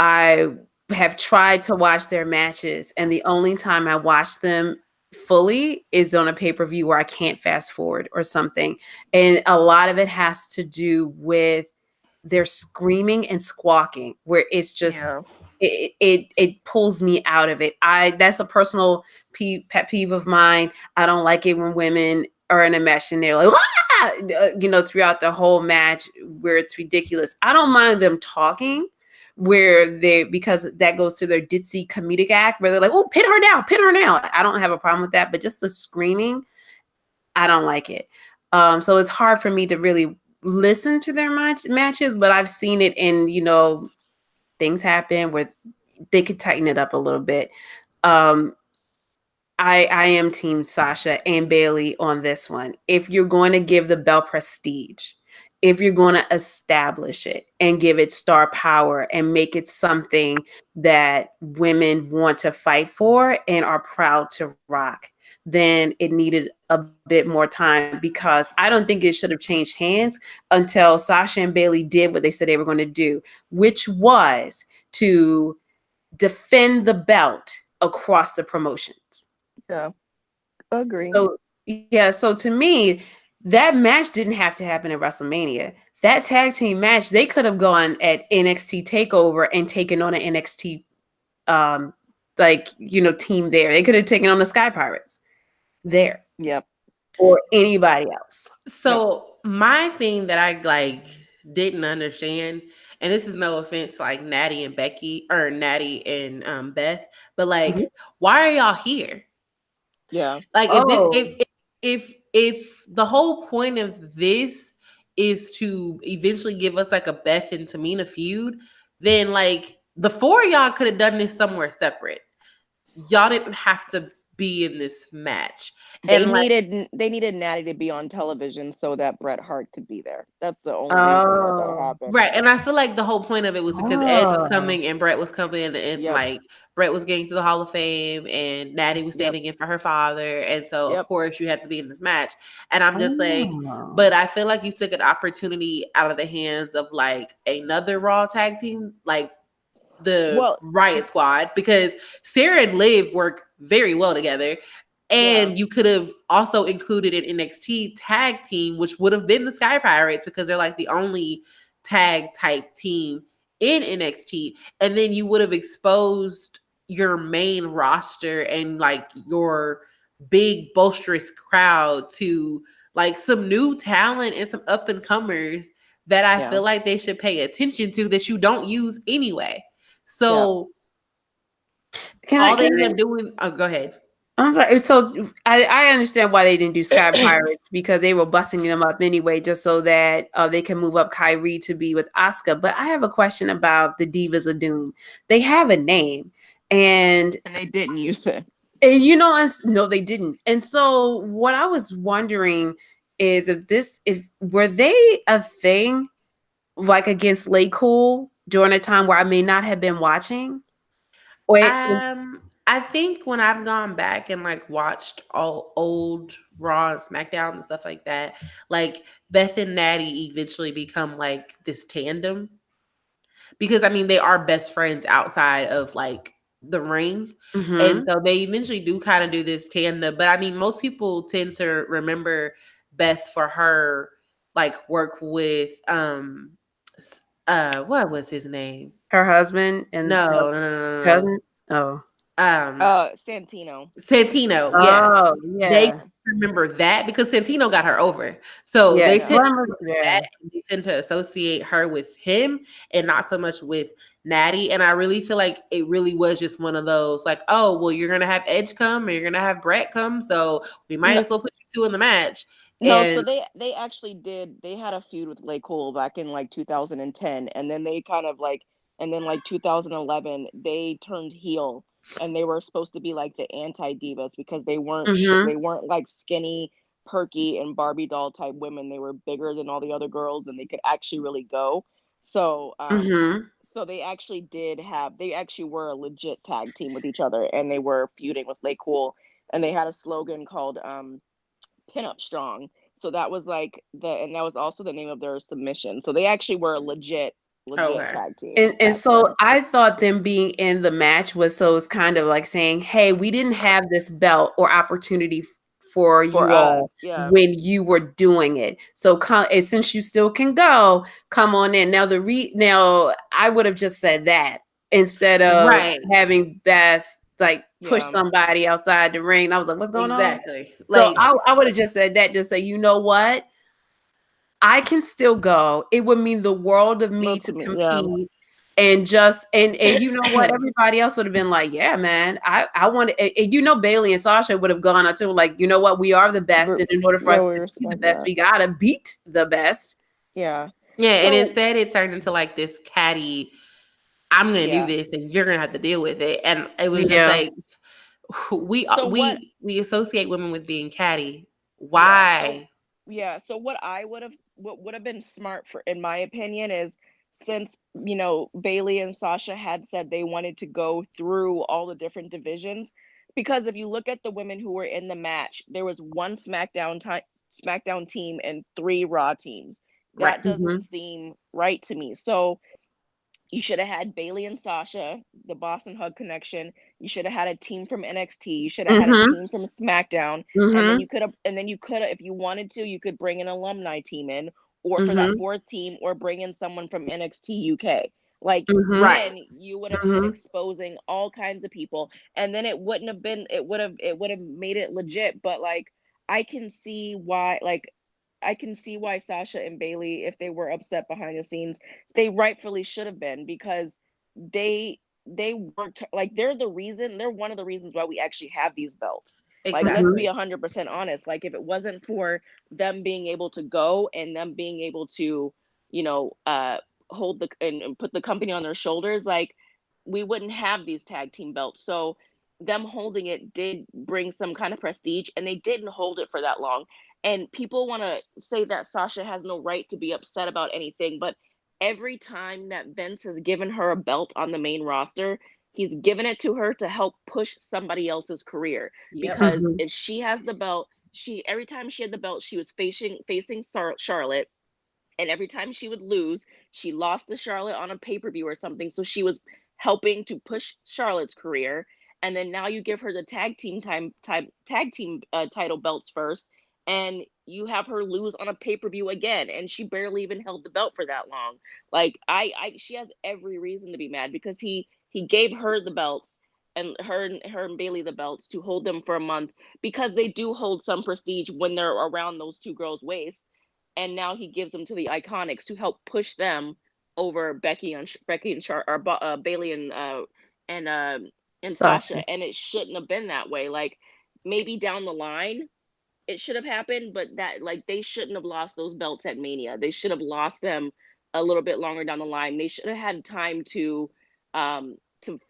I have tried to watch their matches, and the only time I watch them fully is on a pay-per-view where I can't fast forward or something. And a lot of it has to do with their screaming and squawking, where it's just Yeah. it pulls me out of it. That's a personal pet peeve of mine. I don't like it when women are in a match and they're like, throughout the whole match where it's ridiculous. I don't mind them talking because that goes to their ditzy comedic act where they're like, oh, pin her down, pin her down. I don't have a problem with that, but just the screaming, I don't like it. So it's hard for me to really listen to their matches, but I've seen it in, things happen where they could tighten it up a little bit. I am team Sasha and Bailey on this one. If you're going to give the belt prestige, if you're going to establish it and give it star power and make it something that women want to fight for and are proud to rock, then it needed a bit more time because I don't think it should have changed hands until Sasha and Bailey did what they said they were going to do, which was to defend the belt across the promotions. Yeah. Agree. So to me, that match didn't have to happen at WrestleMania. That tag team match, they could have gone at NXT Takeover and taken on an NXT team there. They could have taken on the Sky Pirates there Yep. or anybody else. So my thing that I like didn't understand, and this is no offense, like Natty and Becky or Natty and Beth, but like, Mhm. why are y'all here? Yeah. Like, Oh, if the whole point of this is to eventually give us like a Beth and Tamina feud, then like the four of y'all could have done this somewhere separate. Y'all didn't have to be in this match. They And like, needed Natty to be on television so that Bret Hart could be there. That's the only reason that Oh. happened. right, and I feel like the whole point of it was because Edge was Oh. coming and Brett was coming, and Yep. like Brett was getting to the Hall of Fame, and Natty was Yep. standing in for her father, and so of Yep. course you have to be in this match. And I'm just like, Oh. but I feel like you took an opportunity out of the hands of like another Raw tag team, like the Well, Riot Squad, because Sarah and Liv work very well together. yeah. And you could have also included an NXT tag team, which would have been the Sky Pirates, because they're like the only tag type team in NXT. And then you would have exposed your main roster and like your big boisterous crowd to like some new talent and some up and comers that I Yeah. feel like they should pay attention to that you don't use anyway. Yeah. So Can I all they can end I up doing, oh, go ahead. I'm sorry. So I understand why they didn't do Sky Pirates because they were busting them up anyway, just so that they can move up Kyrie to be with Asuka. But I have a question about the Divas of Doom. They have a name, and they didn't use it. and you know, no, they didn't. And so what I was wondering is if were they a thing like against Lay Cool during a time where I may not have been watching? Or I think when I've gone back and like watched all old Raw and SmackDown and stuff like that, like Beth and Natty eventually become like this tandem, because I mean they are best friends outside of like the ring. And Mhm. so they eventually do kind of do this tandem. But I mean, most people tend to remember Beth for her like work with what was his name? Her husband and the No, no, no, no, no, cousin. Oh. no. Santino. Santino, yeah. Oh, They yeah. remember that because Santino got her over. So Yeah, they 'cause tend I Yeah. to remember remember yeah. that, and they tend to associate her with him and not so much with Natty. And I really feel like it really was just one of those like, oh, well, you're gonna have Edge come or you're gonna have Brett come, so we might No, as well put you two in the match. no, so And they actually did. They had a feud with Lay Cole back in like 2010, and then they kind of like, and then like 2011, they turned heel, and they were supposed to be like the anti divas because Mhm. they weren't like skinny, perky, and Barbie doll type women. They were bigger than all the other girls, and they could actually really go. So Mhm. so they actually were a legit tag team with each other, and they were feuding with Lay Cool, and they had a slogan called Pinup Strong. So that was like and that was also the name of their submission. So they actually were a legit okay. tag team And back so then. I thought them being in the match was so it's kind of like saying, "Hey, we didn't have this belt or opportunity for For you all us, yeah. when you were doing it. So come and since you still can go, come on in." Now I would have just said that instead of Right. having Beth like push Yeah. somebody outside the ring. I was like, "What's going on?" Exactly. So Like, I would have just said that, just say, "You know what? I can still go. It would mean the world of me to Yeah. compete." And just and you know what? Everybody else would have been like, "Yeah, man, I want to." And you know, Bailey and Sasha would have gone out too, like, you know what? We are the best, and in order for Yeah, us we to be the respect best, that. we gotta beat the best. Yeah. yeah, and So instead it turned into like this catty, I'm gonna do yeah. this and you're gonna have to deal with it. And it was just Yeah. like we So what we associate women with being catty. yeah, so Why? yeah, so what would have been smart for in my opinion is since Bailey and Sasha had said they wanted to go through all the different divisions, because if you look at the women who were in the match, there was one SmackDown team and three Raw teams. Right. That doesn't Mhm. seem right to me. So you should have had Bailey and Sasha, the Boston Hug connection. You should have had a team from NXT. You should have had a Mhm. team from SmackDown, Mhm. and then you could have, if you wanted to, you could bring an alumni team in, or for that Mhm. fourth team, or bring in someone from NXT UK. Like Mhm. Right. then you would have been Mhm. exposing all kinds of people, and then it wouldn't have been. It would have made it legit. But like I can see why. Like I can see why Sasha and Bailey, if they were upset behind the scenes, they rightfully should have been because they worked like they're one of the reasons why we actually have these belts. Like let's be Mhm. Exactly. 100% honest. Like if it wasn't for them being able to go and them being able to, you know, and put the company on their shoulders, like we wouldn't have these tag team belts. So them holding it did bring some kind of prestige, and they didn't hold it for that long. And people want to say that Sasha has no right to be upset about anything, but every time that Vince has given her a belt on the main roster, he's given it to her to help push somebody else's career. Yep. Because if she has the belt, she every time she had the belt, she was facing Charlotte, and every time she would lose, she lost to Charlotte on a pay-per-view or something. So she was helping to push Charlotte's career. And then now you give her the tag team title belts first, and you have her lose on a pay-per-view again, and she barely even held the belt for that long. Like she has every reason to be mad, because he gave her the belts, and her and Bailey the belts, to hold them for a month, because they do hold some prestige when they're around those two girls' waist. And now he gives them to the Iconics to help push them over Becky and Bailey and uh, and Sasha. Sasha. And it shouldn't have been that way. Like, maybe down the line it should have happened, but that, like, they shouldn't have lost those belts at Mania. They should have lost them a little bit longer down the line. They should have had time to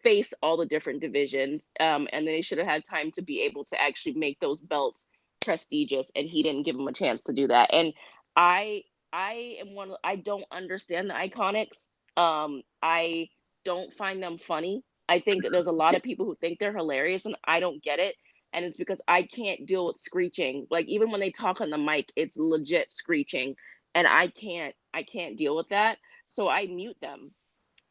face all the different divisions, and then they should have had time to be able to actually make those belts prestigious. And he didn't give them a chance to do that. And I I don't understand the Iconics. I don't find them funny. I think there's a lot of people who think they're hilarious, and I don't get it. And it's because I can't deal with screeching. Like, even when they talk on the mic, it's legit screeching, and I can't deal with that. So I mute them.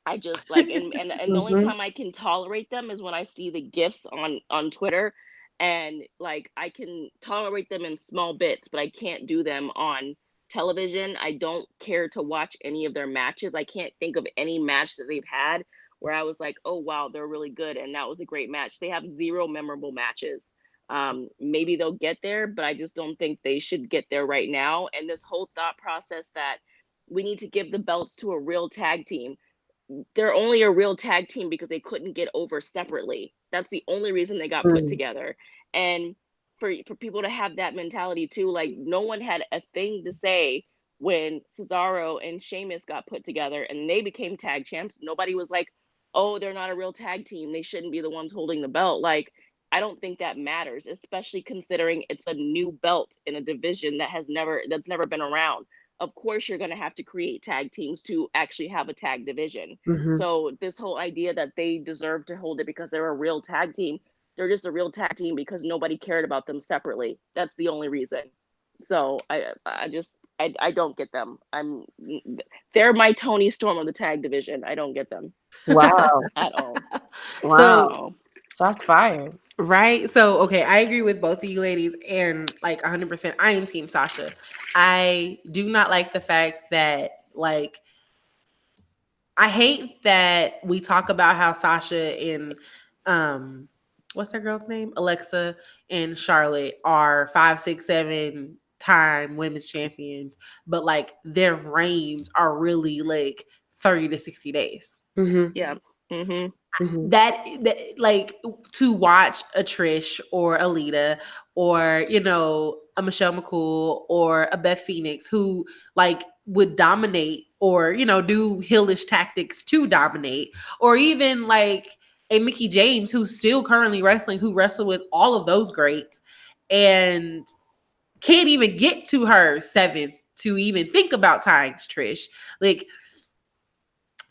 I just like, and the only Mm-hmm. time I can tolerate them is when I see the gifs on Twitter, and like, I can tolerate them in small bits, but I can't do them on television. I don't care to watch any of their matches. I can't think of any match that they've had where I was like, "Oh wow, they're really good and that was a great match." They have zero memorable matches. Maybe they'll get there, but I just don't think they should get there right now. And this whole thought process that we need to give the belts to a real tag team, they're only a real tag team because they couldn't get over separately. That's the only reason they got put Mm. together. And for people to have that mentality too, like, no one had a thing to say when Cesaro and Sheamus got put together and they became tag champs. Nobody was like, "Oh, they're not a real tag team. They shouldn't be the ones holding the belt." Like, I don't think that matters, especially considering it's a new belt in a division that's never been around. Of course you're going to have to create tag teams to actually have a tag division. Mm-hmm. So this whole idea that they deserve to hold it because they're a real tag team, they're just a real tag team because nobody cared about them separately. That's the only reason. So I don't get them. They're my Tony Storm of the tag division. I don't get them Wow. at all. Wow. So, Shots fired. right. So, okay, I agree with both of you ladies, and like 100%, I am Team Sasha. I do not like the fact that, like, I hate that we talk about how Sasha and what's that girl's name? Alexa and Charlotte are 5, 6, 7 time women's champions, but like their reigns are really like 30 to 60 days. Mm-hmm. Yeah. Mm-hmm. Mm-hmm. That like, to watch a Trish or a Lita or, you know, a Michelle McCool or a Beth Phoenix who like would dominate or, you know, do heelish tactics to dominate, or even like a Mickey James who's still currently wrestling, who wrestled with all of those greats and can't even get to her seventh to even think about tying Trish. Like,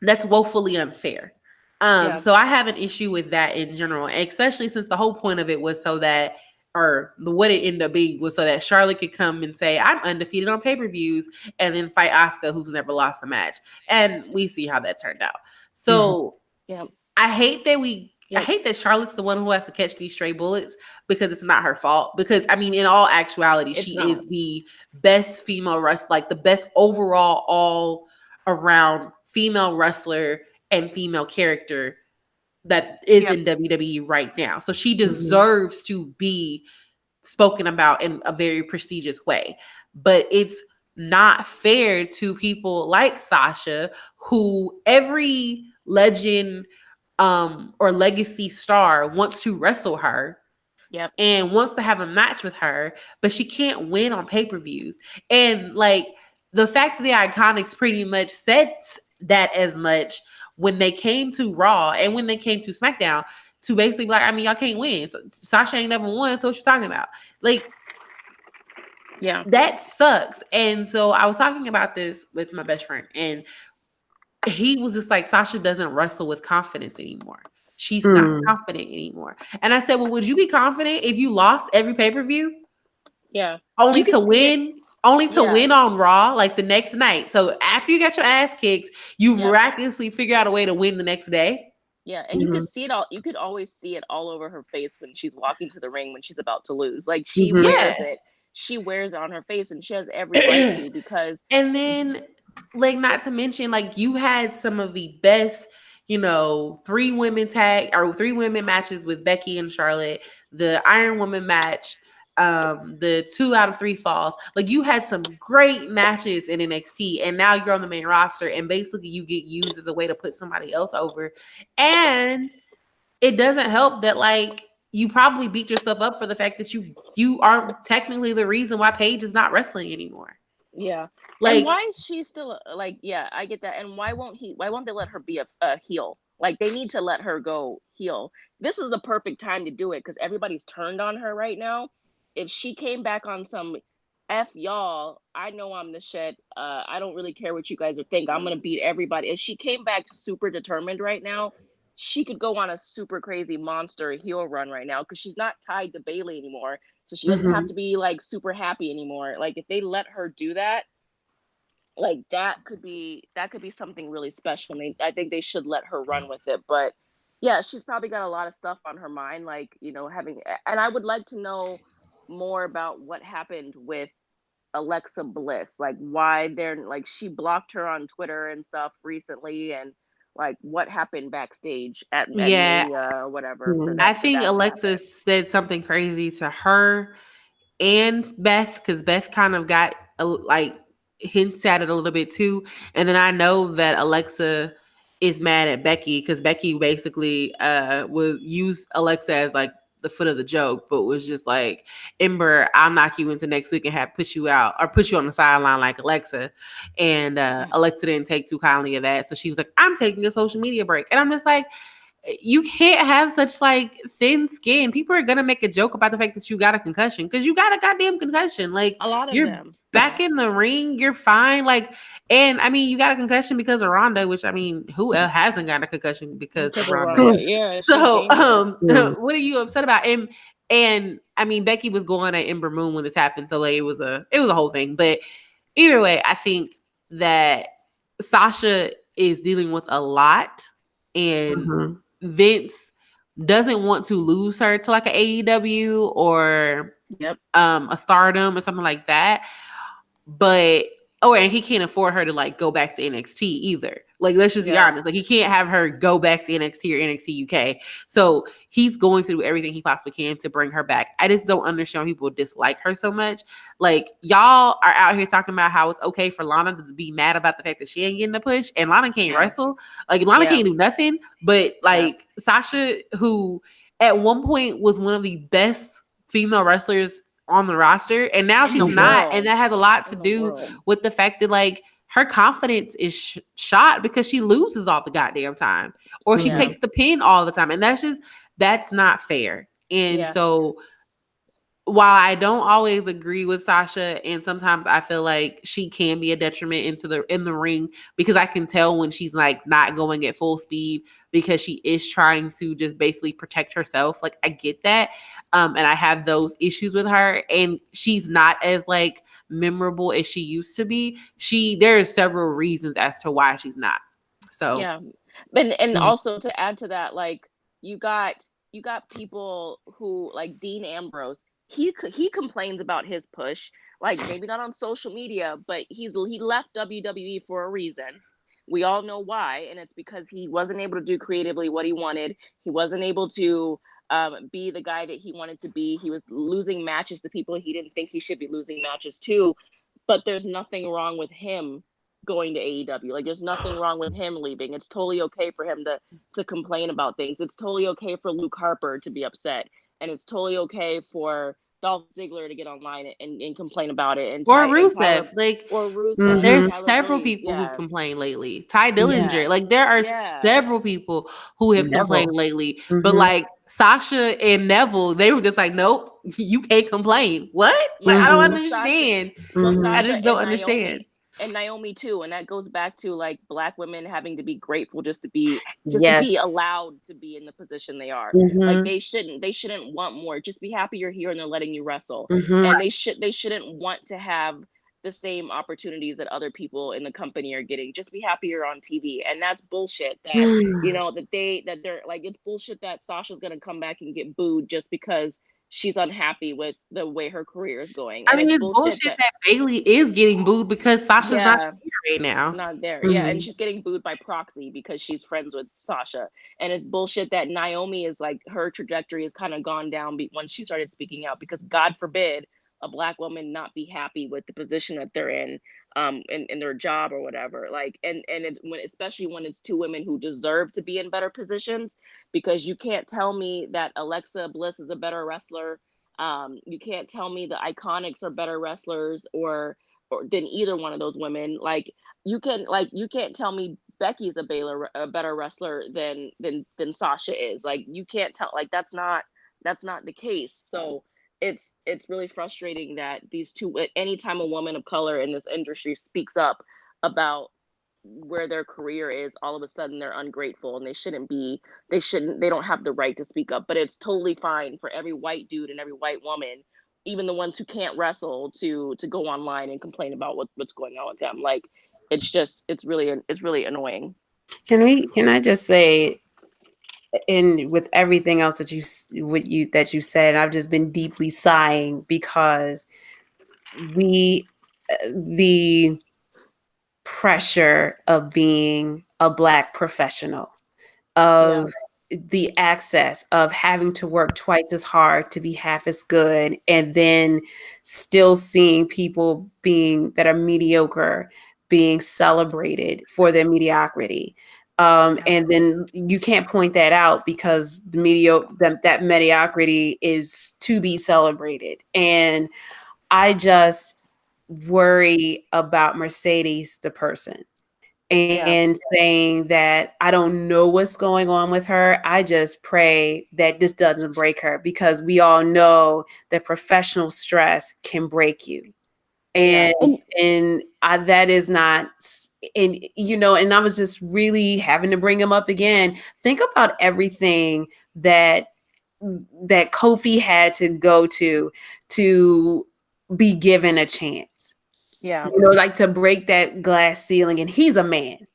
that's woefully unfair. Yeah. So I have an issue with that in general, especially since the whole point of it was so that, or what it ended up being was so that Charlotte could come and say, "I'm undefeated on pay-per-views," and then fight Asuka, who's never lost a match. And we see how that turned out. So Yeah. I hate that I Yep. hate that Charlotte's the one who has to catch these stray bullets, because it's not her fault. Because I mean, in all actuality, It's she is not. the best female wrestler, like the best overall, all around female wrestler and female character that is Yep. in WWE right now. So she Mm-hmm. deserves to be spoken about in a very prestigious way. But it's not fair to people like Sasha, who every legend or legacy star wants to wrestle her Yep. and wants to have a match with her, but she can't win on pay-per-views. And like, the fact that the Iconics pretty much said that as much when they came to Raw and when they came to SmackDown, to basically be like, I mean, y'all can't win. So, Sasha ain't never won. So what you talking about? Like, yeah, that sucks. And so I was talking about this with my best friend, and he was just like, Sasha doesn't wrestle with confidence anymore. She's not confident anymore. And I said, well, would you be confident if you lost every pay-per-view? Yeah. Only You to can see it. win? Only to Yeah. win on Raw, like the next night. So after you got your ass kicked, you Yep. miraculously figure out a way to win the next day. Yeah, and you could see it all. You could always see it all over her face when she's walking to the ring when she's about to lose. Like she wears Yeah. it. She wears it on her face, and she has every right to because And then, like, not to mention, like, you had some of the best, you know, 3 women matches with Becky and Charlotte, the Iron Woman match, the 2 out of 3 falls. Like, you had some great matches in NXT, and now you're on the main roster, and basically you get used as a way to put somebody else over. And it doesn't help that, like, you probably beat yourself up for the fact that you are technically the reason why Paige is not wrestling anymore. yeah. And Like, why is she still like? Yeah, I get that. And why won't he? Why won't they let her be a heel? Like they need to let her go heel. This is the perfect time to do it because everybody's turned on her right now. If she came back on some F y'all, I know I'm the shit. I don't really care what you guys are think. I'm gonna beat everybody. If she came back super determined right now, she could go on a super crazy monster heel run right now because she's not tied to Bailey anymore. So she doesn't have to be like super happy anymore. Like if they let her do that, like that could be something really special. And I think they should let her run with it. But yeah, she's probably got a lot of stuff on her mind, like having. And I would like to know more about what happened with Alexa Bliss, like why they're like she blocked her on Twitter and stuff recently, and like what happened backstage at yeah, Mania or whatever for I that think to happen. Alexis said something crazy to her and Beth, because Beth kind of got like hints at it a little bit too. And then I know that Alexa is mad at Becky because Becky basically will use Alexa as like the foot of the joke, but was just like, Ember, I'll knock you into next week and have put you out or put you on the sideline like Alexa. And Alexa didn't take too kindly of that. So she was like, I'm taking a social media break. And I'm just like, you can't have such like thin skin. People are gonna make a joke about the fact that you got a concussion because you got a goddamn concussion. Like, A lot of you're them. back in the ring, you're fine. Like, and I mean, you got a concussion because of Ronda, which I mean, who else hasn't got a concussion because of Because of Ronda? Ronda. Yeah, she's So, dangerous. what are you upset about? And I mean, Becky was going at Ember Moon when this happened, so like it was a whole thing. But either way, I think that Sasha is dealing with a lot, and Vince doesn't want to lose her to like an AEW or Yep. a Stardom or something like that. But and he can't afford her to like go back to NXT either. Like, let's just be Yeah. honest. Like, he can't have her go back to NXT or NXT UK. So he's going to do everything he possibly can to bring her back. I just don't understand why people dislike her so much. Like, y'all are out here talking about how it's okay for Lana to be mad about the fact that she ain't getting a push, and Lana can't wrestle. Like, Lana can't do nothing. But like Sasha, who at one point was one of the best female wrestlers on the roster, and now In she's the not, world. and that has a lot to In the do world. with the fact that like her confidence is shot because she loses all the goddamn time, or she takes the pin all the time, and that's not fair. And so while I don't always agree with Sasha, and sometimes I feel like she can be a detriment in the ring, because I can tell when she's like not going at full speed because she is trying to just basically protect herself. Like, I get that. And I have those issues with her, and she's not as like memorable as she used to be. There are several reasons as to why she's not. So Yeah. And also to add to that, like you got people who like Dean Ambrose. He complains about his push, like maybe not on social media, but he left WWE for a reason. We all know why, and it's because he wasn't able to do creatively what he wanted. He wasn't able to be the guy that he wanted to be. He was losing matches to people he didn't think he should be losing matches to. But there's nothing wrong with him going to AEW. Like there's nothing wrong with him leaving. It's totally okay for him to complain about things. It's totally okay for Luke Harper to be upset. And it's totally okay for Dolph Ziggler to get online and complain about it, and Or Tyler Rusev. Like, or Rusev and there's Mhm. Tyler several Breeze. people who've Yeah, complained lately. Ty yeah, Dillinger. Like, there are yeah, several people who have complained Neville. lately. But Mhm. like Sasha and Neville, they were just like, nope, you can't complain. What? Like, I yeah. don't Mhm. Sasha, understand. well, I Mhm. Sasha just don't understand. And Naomi too, and that goes back to like Black women having to be grateful just to be Yes. allowed to be in the position they are. Like Mhm. they shouldn't want more. Just be happy you're here and they're letting you wrestle. Mhm. And they shouldn't want to have the same opportunities that other people in the company are getting. Just be happy you're on TV. And that's bullshit that that they're like, it's bullshit that Sasha's gonna come back and get booed just because she's unhappy with the way her career is going. I And mean, it's it's bullshit bullshit that, that Bailey is getting booed because Sasha's not yeah, here right now. not there. Yeah, and Mhm. she's getting booed by proxy because she's friends with Sasha. And it's bullshit that Naomi is like, her trajectory has kind of gone down once she started speaking out, because God forbid a Black woman not be happy with the position that they're in their job or whatever. Like, and it's when, especially when it's two women who deserve to be in better positions, because you can't tell me that Alexa Bliss is a better wrestler. You can't tell me the Iconics are better wrestlers, or than either one of those women. Like, you can't tell me Becky's a better wrestler than Sasha is. Like, you can't tell, like, that's not the case. So it's really frustrating that these two, anytime a woman of color in this industry speaks up about where their career is, all of a sudden they're ungrateful, and they don't have the right to speak up. But it's totally fine for every white dude and every white woman, even the ones who can't wrestle, to go online and complain about what's going on with them. Like, it's really annoying. Can I just say, and with everything else that you said, I've just been deeply sighing because we the pressure of being a Black professional, Yeah, of the access of having to work twice as hard to be half as good, and then still seeing people being that are mediocre being celebrated for their mediocrity. yeah, And then you can't point that out because that mediocrity is to be celebrated. And I just worry about Mercedes, the person, yeah, and saying that I don't know what's going on with her. I just pray that this doesn't break her, because we all know that professional stress can break you. yeah, And that is not, and and I was just really having to bring him up again. Think about everything that Kofi had to go to be given a chance. yeah, Like to break that glass ceiling, and he's a man.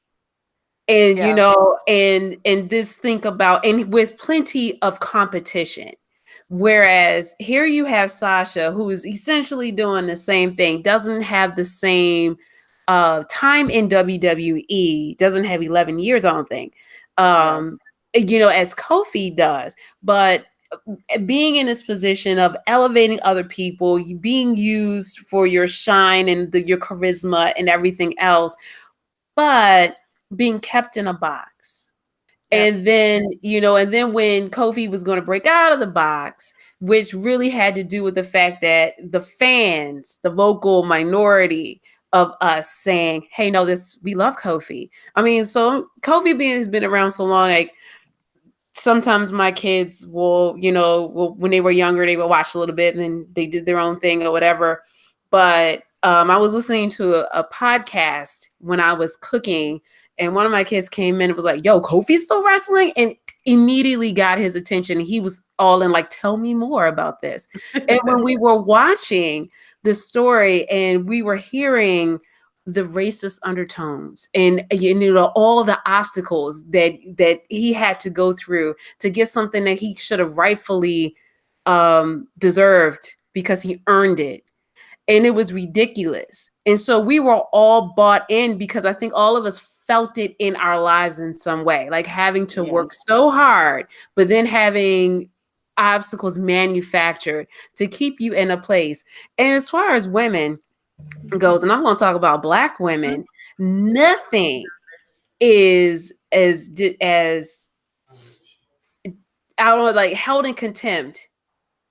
And yeah, and this, think about, and with plenty of competition. Whereas here you have Sasha, who is essentially doing the same thing, doesn't have the same time in WWE, doesn't have 11 years, I don't think, yeah, as Kofi does. But being in this position of elevating other people, being used for your shine and your charisma and everything else, but being kept in a box. yep, And then when Kofi was going to break out of the box, which really had to do with the fact that the fans, the vocal minority of us, saying, "Hey, no, we love Kofi." I mean, so Kofi has been around so long, like, sometimes my kids when they were younger, they would watch a little bit and then they did their own thing or whatever. But I was listening to a podcast when I was cooking, and one of my kids came in and was like, "Yo, Kofi's still wrestling," and immediately got his attention. He was all in, like, "Tell me more about this." And when we were watching the story and we were hearing the racist undertones, and all the obstacles that he had to go through to get something that he should have rightfully deserved, because he earned it, and it was ridiculous. And so we were all bought in, because I think all of us felt it in our lives in some way, like having to yeah, work so hard, but then having obstacles manufactured to keep you in a place. And as far as women goes, and I'm going to talk about Black women, nothing is as I don't know, like, held in contempt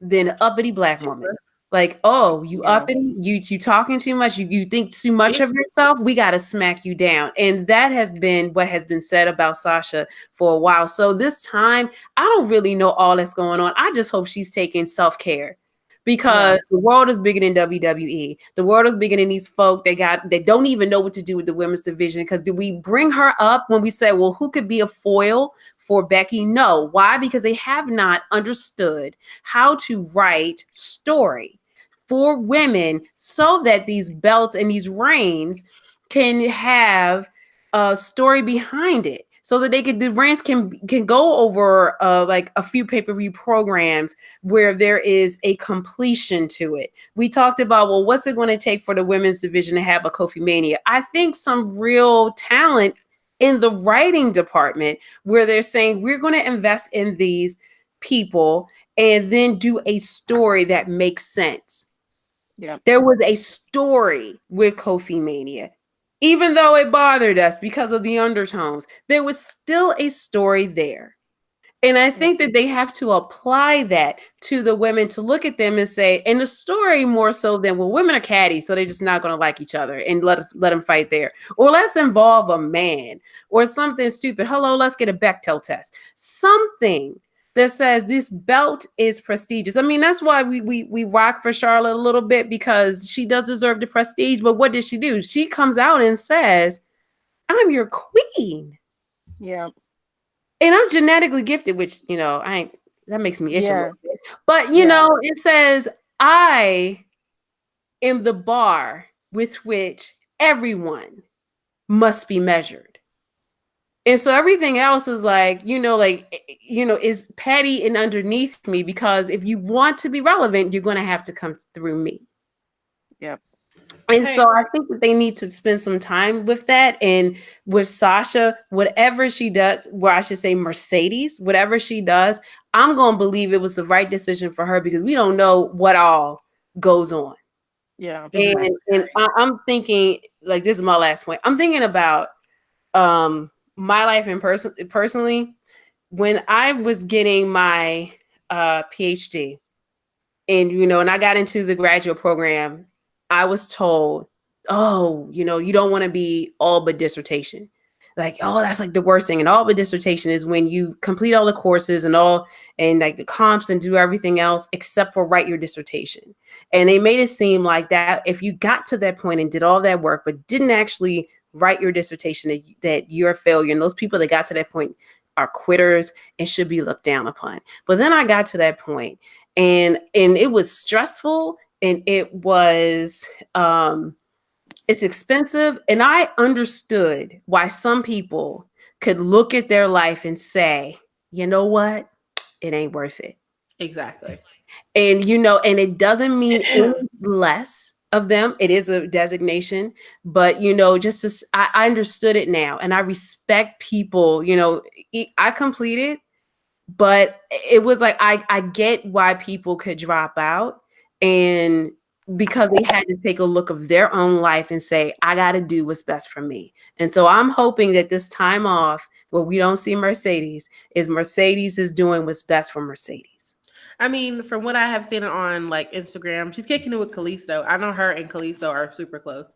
than an uppity black woman. Like, oh, you uppity, you talking too much, you think too much of yourself. We got to smack you down, and that has been what has been said about Sasha for a while. So this time, I don't really know all that's going on. I just hope she's taking self-care, because the world is bigger than WWE. The world is bigger than these folk. They don't even know what to do with the women's division. Because do we bring her up when we say, well, who could be a foil for Becky? No. Why? Because they have not understood how to write story for women so that these belts and these reigns can have a story behind it, so that the reigns can go over like a few pay-per-view programs where there is a completion to it. We talked about, well, what's it going to take for the women's division to have a Kofi Mania? I think some real talent in the writing department, where they're saying we're going to invest in these people and then do a story that makes sense. Yeah. There was a story with Kofi Mania. Even though it bothered us because of the undertones, there was still a story there. And I think that they have to apply that to the women, to look at them and say, and the story more so than, well, women are catty, so they're just not going to like each other, and let them fight there. Or let's involve a man or something stupid. Hello, let's get a Bechdel test. Something that says this belt is prestigious. I mean, that's why we rock for Charlotte a little bit, because she does deserve the prestige. But what did she do? She comes out and says, I'm your queen. Yeah. And I'm genetically gifted, which, that makes me itch a little bit. But, it says, I am the bar with which everyone must be measured. And so everything else is is petty and underneath me, because if you want to be relevant, you're going to have to come through me. Yep. And so I think that they need to spend some time with that. And with Sasha, whatever she does, well, I should say Mercedes, whatever she does, I'm going to believe it was the right decision for her, because we don't know what all goes on. Yeah. And I'm thinking, like, this is my last point. I'm thinking about my life and personally, when I was getting my PhD, and I got into the graduate program, I was told, oh, you don't want to be all but dissertation. Like, oh, that's like the worst thing. And all but dissertation is when you complete all the courses and like the comps and do everything else except for write your dissertation. And they made it seem like that if you got to that point and did all that work, but didn't actually write your dissertation, that you're a failure. And those people that got to that point are quitters and should be looked down upon. But then I got to that point, and it was stressful, and it was it's expensive, and I understood why some people could look at their life and say, you know what, it ain't worth it. Exactly. And and it doesn't mean any less of them. It is a designation, but I understood it now, and I respect people. I completed, but it was like I get why people could drop out, and because they had to take a look of their own life and say, I got to do what's best for me. And so I'm hoping that this time off, where we don't see Mercedes is doing what's best for Mercedes. I mean, from what I have seen on like Instagram, she's kicking it with Kalisto. I know her and Kalisto are super close.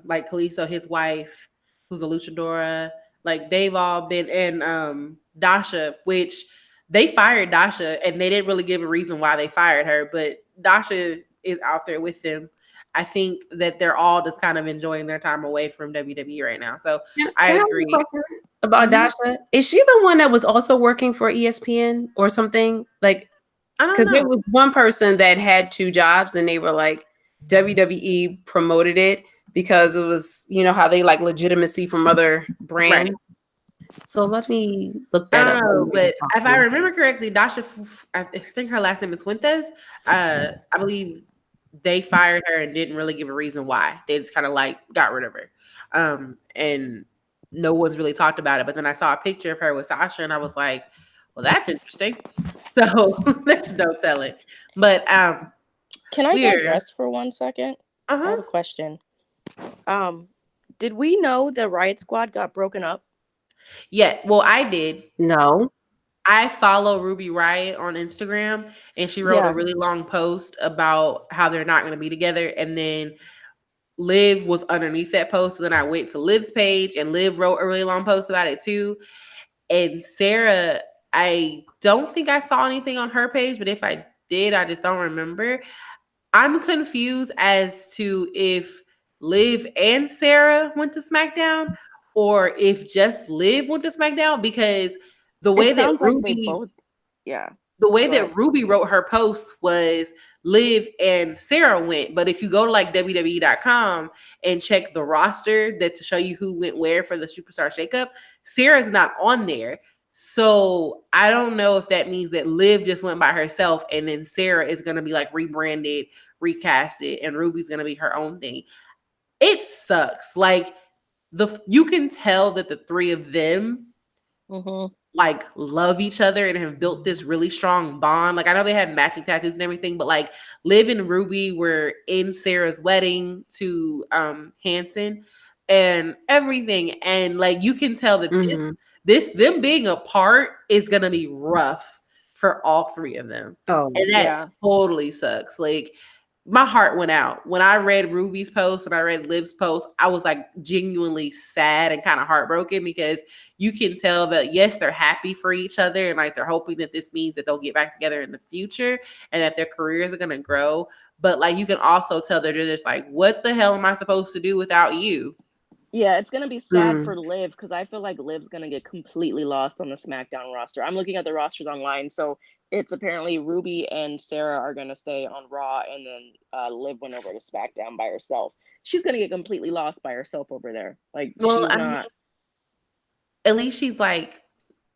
Like Kalisto, his wife, who's a luchadora, like they've all been in Dasha, which they fired Dasha, and they didn't really give a reason why they fired her, but Dasha is out there with them. I think that they're all just kind of enjoying their time away from WWE right now. So I agree. About Dasha, is she the one that was also working for ESPN or something? Like, I don't know. Because there was one person that had two jobs, and they were like, WWE promoted it because it was, how they like legitimacy from other brands. Right. So let me look that up. I don't know, but if I remember correctly, Dasha, I think her last name is Fuentes. I believe they fired her and didn't really give a reason why. They just kind of like got rid of her. And no one's really talked about it. But then I saw a picture of her with Sasha, and I was like, well, that's interesting. So there's no telling. But can I digress for 1 second? I have a question. Did we know the Riot Squad got broken up? Yeah, well, I did. No. I follow Ruby Riot on Instagram, and she wrote a really long post about how they're not going to be together. And then Liv was underneath that post. So then I went to Liv's page, and Liv wrote a really long post about it too. And Sarah, I don't think I saw anything on her page, but if I did, I just don't remember. I'm confused as to if Liv and Sarah went to SmackDown or if just Liv went to SmackDown, because the way that Ruby, the way that Ruby wrote her post was Liv and Sarah went. But if you go to like WWE.com and check the roster that to show you who went where for the Superstar Shakeup, Sarah's not on there. So I don't know if that means that Liv just went by herself and then Sarah is going to be like rebranded, recasted, and Ruby's going to be her own thing. It sucks. Like you can tell that the three of them like love each other and have built this really strong bond. Like I know they have matching tattoos and everything, but like Liv and Ruby were in Sarah's wedding to Hanson and everything, and like you can tell that this them being apart is gonna be rough for all three of them. And that totally sucks. Like my heart went out when I read Ruby's post and I read Liv's post. I was like genuinely sad and kind of heartbroken, because you can tell that yes, they're happy for each other and like they're hoping that this means that they'll get back together in the future and that their careers are going to grow. But like you can also tell that they're just like, what the hell am I supposed to do without you? Yeah, it's going to be sad for Liv, because I feel like Liv's going to get completely lost on the SmackDown roster. I'm looking at the rosters online, so it's apparently Ruby and Sarah are going to stay on Raw, and then Liv went over to SmackDown by herself. She's going to get completely lost by herself over there. Like, well, she's not. At least she's like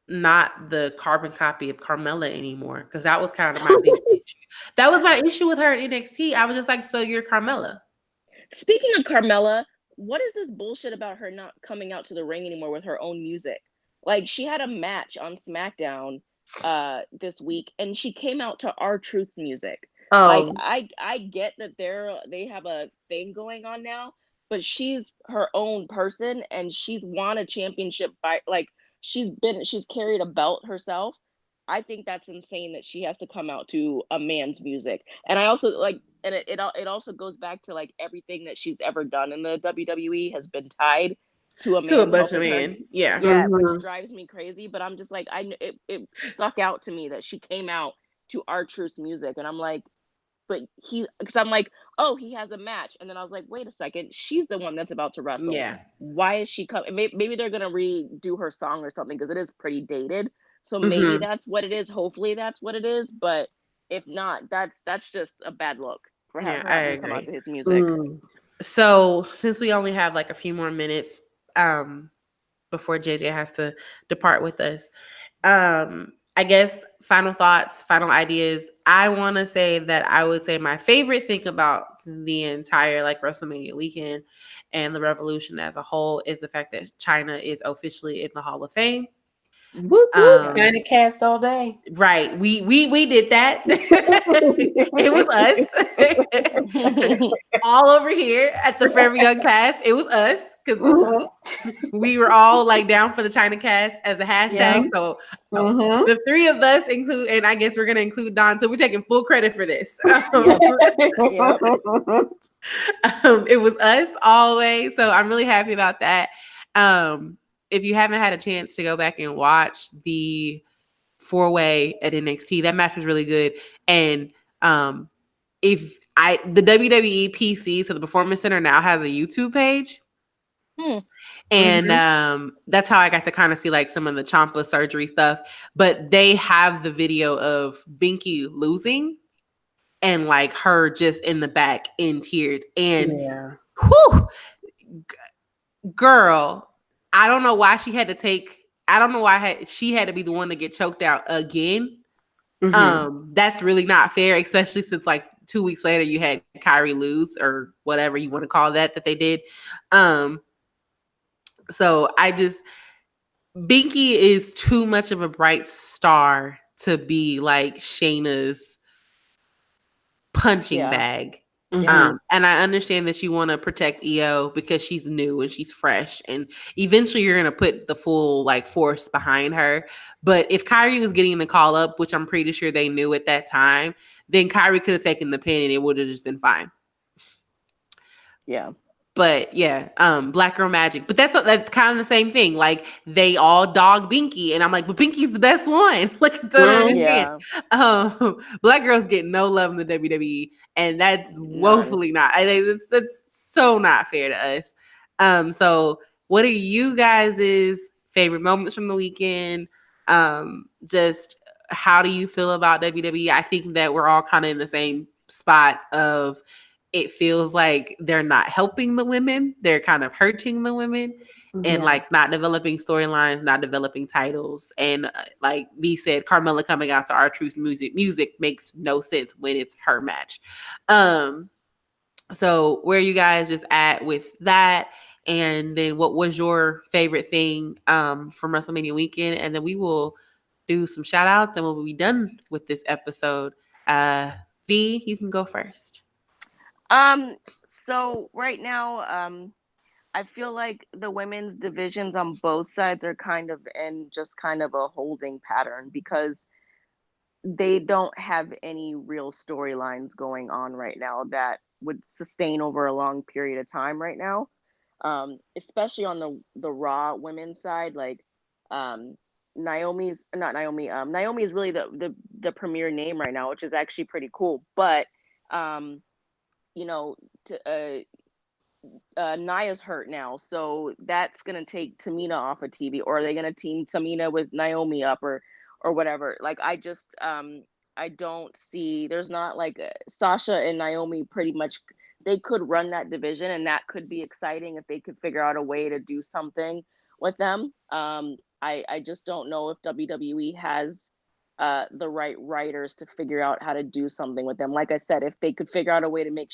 not the carbon copy of Carmella anymore, because that was kind of my big issue. That was my issue with her in NXT. I was just like, so you're Carmella. Speaking of Carmella, what is this bullshit about her not coming out to the ring anymore with her own music? Like, she had a match on SmackDown this week, and she came out to R-Truth's music. Like, I get that they have a thing going on now, but she's her own person, and she's won a championship by like she's carried a belt herself. I think that's insane that she has to come out to a man's music. And I also like, and it also goes back to like everything that she's ever done in the WWE has been tied to a man, to a bunch of men. Yeah, which drives me crazy. But I'm just like, it stuck out to me that she came out to R-Truth's music, and I'm like, but because I'm like, oh, he has a match, and then I was like, wait a second, she's the one that's about to wrestle. Yeah, why is she coming? Maybe they're gonna redo her song or something, because it is pretty dated. So maybe that's what it is. Hopefully that's what it is. But if not, that's just a bad look for having to come out to his music. So since we only have like a few more minutes before JJ has to depart with us, I guess final thoughts, final ideas. I want to say that I would say my favorite thing about the entire like WrestleMania weekend and the Revolution as a whole is the fact that Chyna is officially in the Hall of Fame. Whoop, whoop. Kind of cast all day. Right. We did that. It was us. All over here at the Forever Young cast. It was us, because we were all like down for the Chyna cast as the hashtag. Yeah. So the three of us include, and I guess we're going to include Don. So we're taking full credit for this. It was us always. So I'm really happy about that. If you haven't had a chance to go back and watch the 4-way at NXT, that match was really good. And the WWE PC, so the Performance Center now has a YouTube page. And that's how I got to kind of see like some of the Ciampa surgery stuff. But they have the video of Binky losing and like her just in the back in tears. And whew, girl, I don't know why she had to she had to be the one to get choked out again. That's really not fair, especially since like 2 weeks later you had Kyrie lose, or whatever you want to call that they did. So Binky is too much of a bright star to be like Shayna's punching bag. And I understand that you want to protect EO because she's new and she's fresh, and eventually you're going to put the full like force behind her. But if Kyrie was getting the call up, which I'm pretty sure they knew at that time, then Kyrie could have taken the pin and it would have just been fine. Yeah. But yeah, Black Girl Magic. But that's kind of the same thing. Like they all dog Binky, and I'm like, but Binky's the best one. Like I don't understand. Black girls get no love in the WWE, and that's woefully not. I think that's so not fair to us. So what are you guys' favorite moments from the weekend? Just how do you feel about WWE? I think that we're all kind of in the same spot of it feels like they're not helping the women. They're kind of hurting the women and like not developing storylines, not developing titles. And like B said, Carmella coming out to R-Truth music makes no sense when it's her match. So where are you guys just at with that? And then what was your favorite thing from WrestleMania weekend? And then we will do some shout outs and we'll be done with this episode. V, you can go first. So right now, I feel like the women's divisions on both sides are kind of in just kind of a holding pattern because they don't have any real storylines going on right now that would sustain over a long period of time right now. Especially on the Raw women's side, like Naomi is really the premier name right now, which is actually pretty cool. But Nia's hurt now, so that's gonna take Tamina off of TV, or are they gonna team Tamina with Naomi up, or whatever? Like, I don't see. There's not like Sasha and Naomi. Pretty much, they could run that division, and that could be exciting if they could figure out a way to do something with them. I just don't know if WWE has the right writers to figure out how to do something with them. Like I said, if they could figure out a way to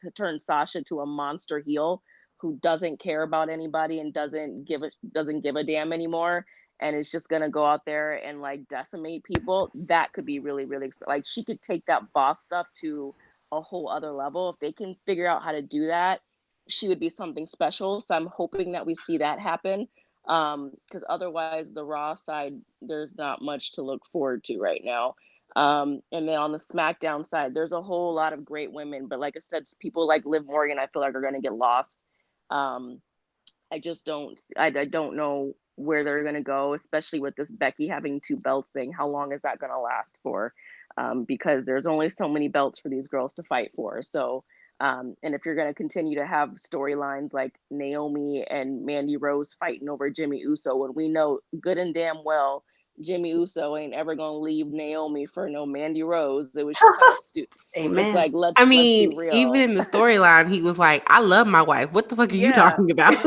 to turn Sasha to a monster heel who doesn't care about anybody and doesn't give a damn anymore, and is just gonna go out there and like decimate people, that could be really, really like she could take that boss stuff to a whole other level. If they can figure out how to do that, she would be something special. So I'm hoping that we see that happen. Because otherwise the Raw side, there's not much to look forward to right now. And then on the SmackDown side, there's a whole lot of great women, but like I said, people like Liv Morgan, I feel like are going to get lost. I just don't know where they're going to go, especially with this Becky having 2 belts thing. How long is that going to last for? Because there's only so many belts for these girls to fight for. So, and if you're going to continue to have storylines like Naomi and Mandy Rose fighting over Jimmy Uso, when we know good and damn well Jimmy Uso ain't ever gonna leave Naomi for no Mandy Rose. It was just kind of stupid. It's like let's be real. Even in the storyline, he was like, "I love my wife. What the fuck are you talking about?" I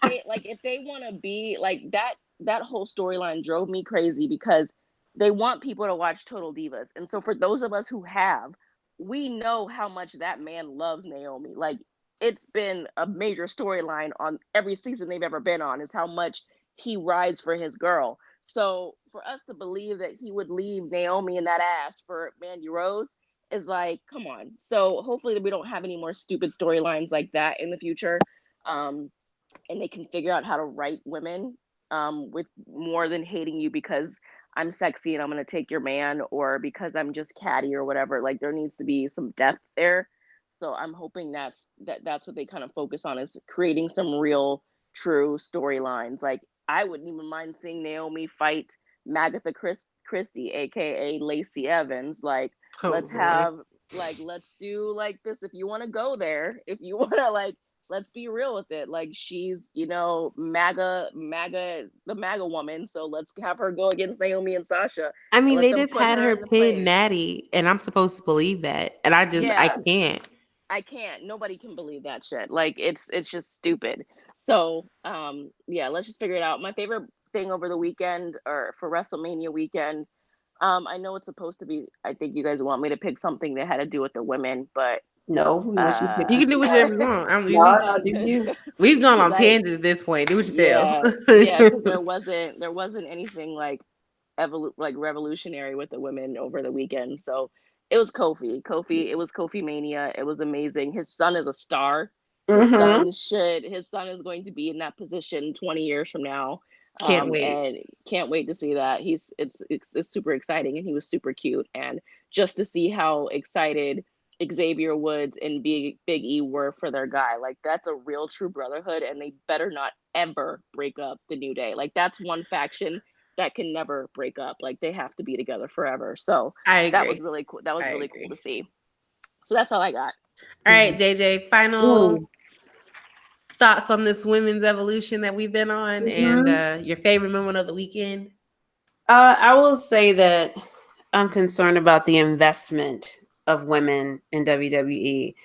mean, if they want to be like that whole storyline drove me crazy because they want people to watch Total Divas, and so for those of us who have, we know how much that man loves Naomi. Like, it's been a major storyline on every season they've ever been on, is how much he rides for his girl. So for us to believe that he would leave Naomi in that ass for Mandy Rose is like, come on. So hopefully we don't have any more stupid storylines like that in the future. And they can figure out how to write women with more than hating you because I'm sexy and I'm going to take your man, or because I'm just catty or whatever. Like, there needs to be some depth there. So I'm hoping that's what they kind of focus on, is creating some real, true storylines. Like, I wouldn't even mind seeing Naomi fight Magatha Christie, aka Lacey Evans. Like, let's do like this. If you want to go there, if you want to, like, let's be real with it. Like, she's, the MAGA woman. So let's have her go against Naomi and Sasha. I mean, they just had her pin Natty, and I'm supposed to believe that. And I can't. I can't. Nobody can believe that shit. Like, it's just stupid. So, let's just figure it out. My favorite thing over the weekend, or for WrestleMania weekend, I know it's supposed to be, I think you guys want me to pick something that had to do with the women, but no, you can do whatever you want. We've gone on tangents at this point. Do what you feel. Because there wasn't anything like revolutionary with the women over the weekend. So it was it was Kofi Mania. It was amazing. His son is a star. His son is going to be in that position 20 years from now. Can't wait. And can't wait to see that. It's super exciting, and he was super cute. And just to see how excited Xavier Woods and Big E were for their guy, like that's a real true brotherhood, and they better not ever break up the New Day. Like that's one faction that can never break up. Like they have to be together forever. So I agree. That was really cool. That was really cool to see. So that's all I got. All right, JJ, final thoughts on this women's evolution that we've been on, and your favorite moment of the weekend. I will say that I'm concerned about the investment of women in WWE.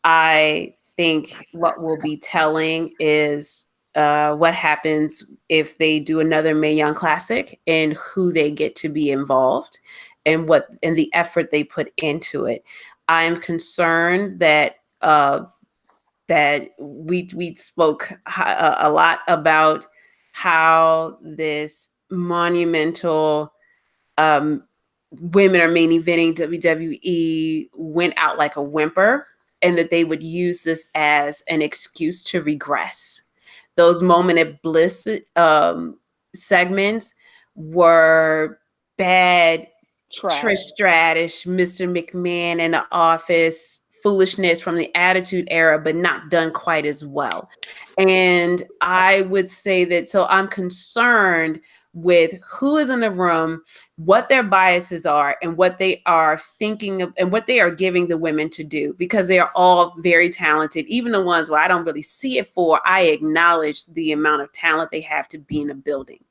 I think what will be telling is what happens if they do another Mae Young Classic and who they get to be involved and the effort they put into it. I'm concerned that that we spoke a lot about how this monumental women are main eventing WWE went out like a whimper, and that they would use this as an excuse to regress. Those moment of bliss segments were bad. Trish Stratus, Mr. McMahon in the Office foolishness from the Attitude Era, but not done quite as well. And I would say that, so I'm concerned with who is in the room, what their biases are, and what they are thinking of, and what they are giving the women to do, because they are all very talented. Even the ones where I don't really see it for, I acknowledge the amount of talent they have to be in a building.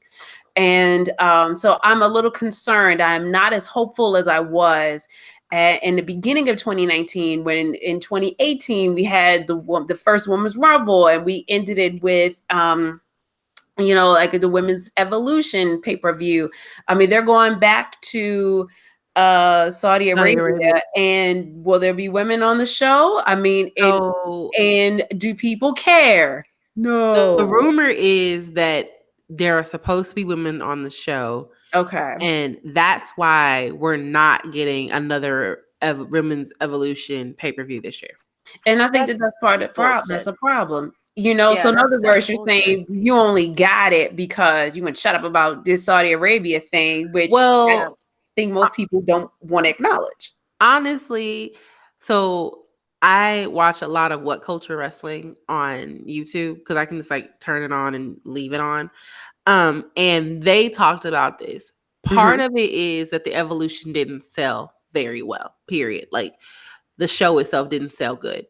And so I'm a little concerned. I'm not as hopeful as I was in the beginning of 2019, when in 2018 we had the first Women's Rumble, and we ended it with like the Women's Evolution pay-per-view. I mean, they're going back to Saudi Arabia, and will there be women on the show? I mean, and do people care? No. The rumor is that there are supposed to be women on the show. Okay. And that's why we're not getting another Women's Evolution pay-per-view this year. And I think that's part of the problem. That's a problem. So in other words, you're saying you only got it because you went shut up about this Saudi Arabia thing, which I think most people don't want to acknowledge. Honestly, so I watch a lot of What Culture Wrestling on YouTube, because I can just like turn it on and leave it on. And they talked about this. Part of it is that the Evolution didn't sell very well, period. Like the show itself didn't sell good.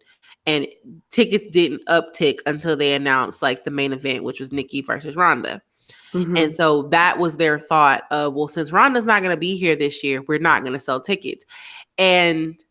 And tickets didn't uptick until they announced like the main event, which was Nikki versus Ronda. And so that was their thought of, well, since Ronda's not going to be here this year, we're not going to sell tickets. And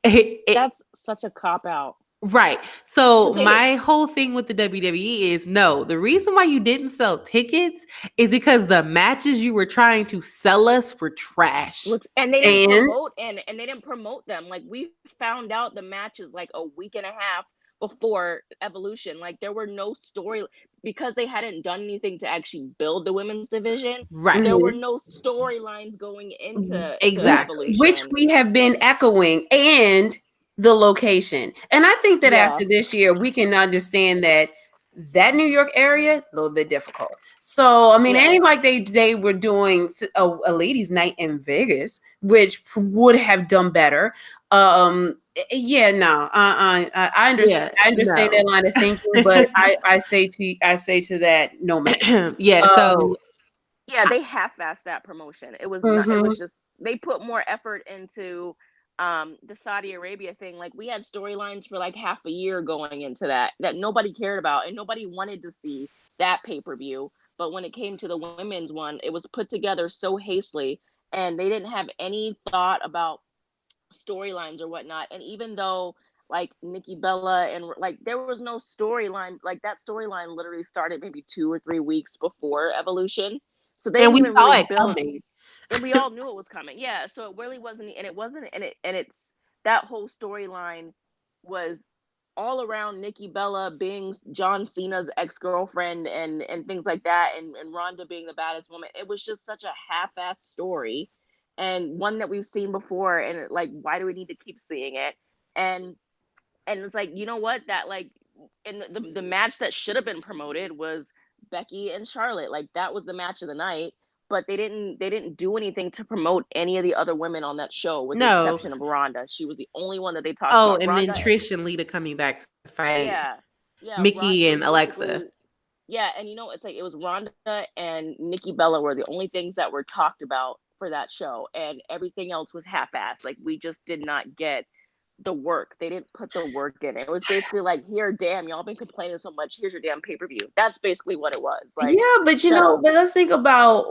that's such a cop-out. Right. So my whole thing with the WWE is, no, the reason why you didn't sell tickets is because the matches you were trying to sell us were trash. And they didn't promote and they didn't promote them. Like we found out the matches like a week and a half before Evolution. Like there were no story, because they hadn't done anything to actually build the women's division. Right. There were no storylines going into Evolution, which we have been echoing, and the location. And I think that after this year, we can understand that New York area, a little bit difficult. So, I mean, it ain't like they were doing a ladies' night in Vegas, which would have done better. I understand. I understand that line of thinking, but I say to that, no man. They half-assed that promotion. It was not, it was just, they put more effort into the Saudi Arabia thing. Like we had storylines for like half a year going into that nobody cared about, and nobody wanted to see that pay-per-view. But when it came to the women's one, it was put together so hastily, and they didn't have any thought about storylines or whatnot. And even though like Nikki Bella and like there was no storyline, like that storyline literally started maybe 2 or 3 weeks before Evolution. So they didn't even really build it. And we all knew it was coming. Yeah. So it really wasn't, and it's that whole storyline was all around Nikki Bella being John Cena's ex-girlfriend and things like that, and Rhonda being the baddest woman. It was just such a half-assed story, and one that we've seen before, and like, why do we need to keep seeing it? And it's like, you know what, that like, and the match that should have been promoted was Becky and Charlotte. Like, that was the match of the night, but they didn't do anything to promote any of the other women on that show, with the exception of Rhonda. She was the only one that they talked about. And Rhonda, then Trish and Lita coming back to fight Mickey and Alexa. Yeah, and you know, it's like, it was Rhonda and Nikki Bella were the only things that were talked about for that show, and everything else was half-assed. Like, we just did not get the work. They didn't put the work in. It was basically like, here, damn, y'all been complaining so much, here's your damn pay-per-view. That's basically what it was. Like, yeah, but you know, but let's think about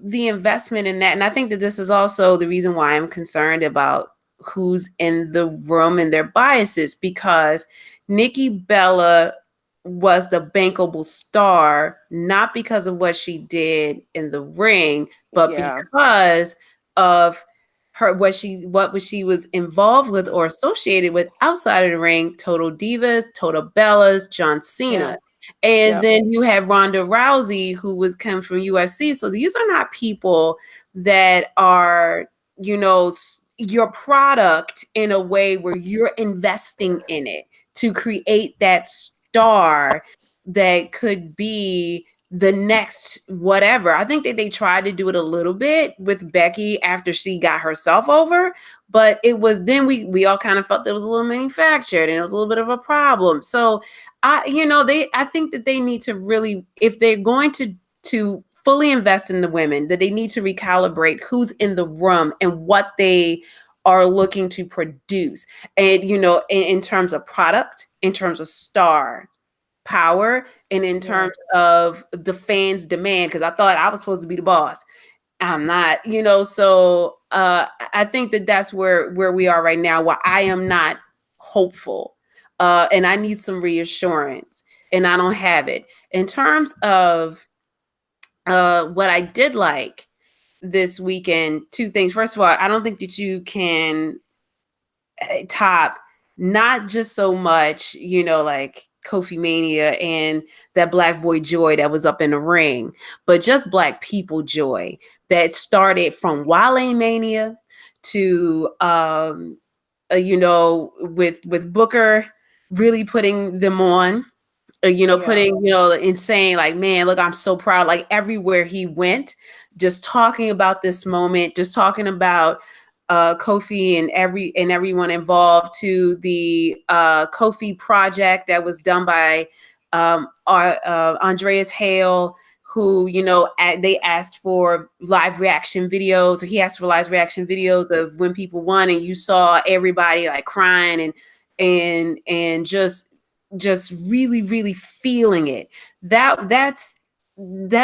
the investment in that. And I think that this is also the reason why I'm concerned about who's in the room and their biases, because Nikki Bella was the bankable star, not because of what she did in the ring, but because of her, what she was involved with or associated with outside of the ring. Total Divas, Total Bellas, John Cena. And then you have Ronda Rousey, who was coming from UFC. So these are not people that are, you know, your product in a way where you're investing in it to create that star that could be the next whatever. I think that they tried to do it a little bit with Becky after she got herself over, but it was then we all kind of felt it was a little manufactured and it was a little bit of a problem. So I think that they need to really, if they're going to fully invest in the women, that they need to recalibrate who's in the room and what they are looking to produce. And, you know, in terms of product, in terms of star power, and in terms of the fans' demand, because I thought I was supposed to be the boss. I'm not, you know, so I think that that's where we are right now, where I am not hopeful. And I need some reassurance, and I don't have it. In terms of what I did like this weekend, two things. First of all, I don't think that you can top not just so much, you know, like Kofi Mania and that Black Boy joy that was up in the ring, but just Black people joy that started from Wale Mania to you know, with Booker really putting them on, putting, and saying like, man, look, I'm so proud. Like everywhere he went, just talking about this moment, just talking about Kofi and everyone involved, to the Kofi project that was done by Andreas Hale, who, they asked for live reaction videos, or he asked for live reaction videos of when people won, and you saw everybody like crying and just really, really feeling it. That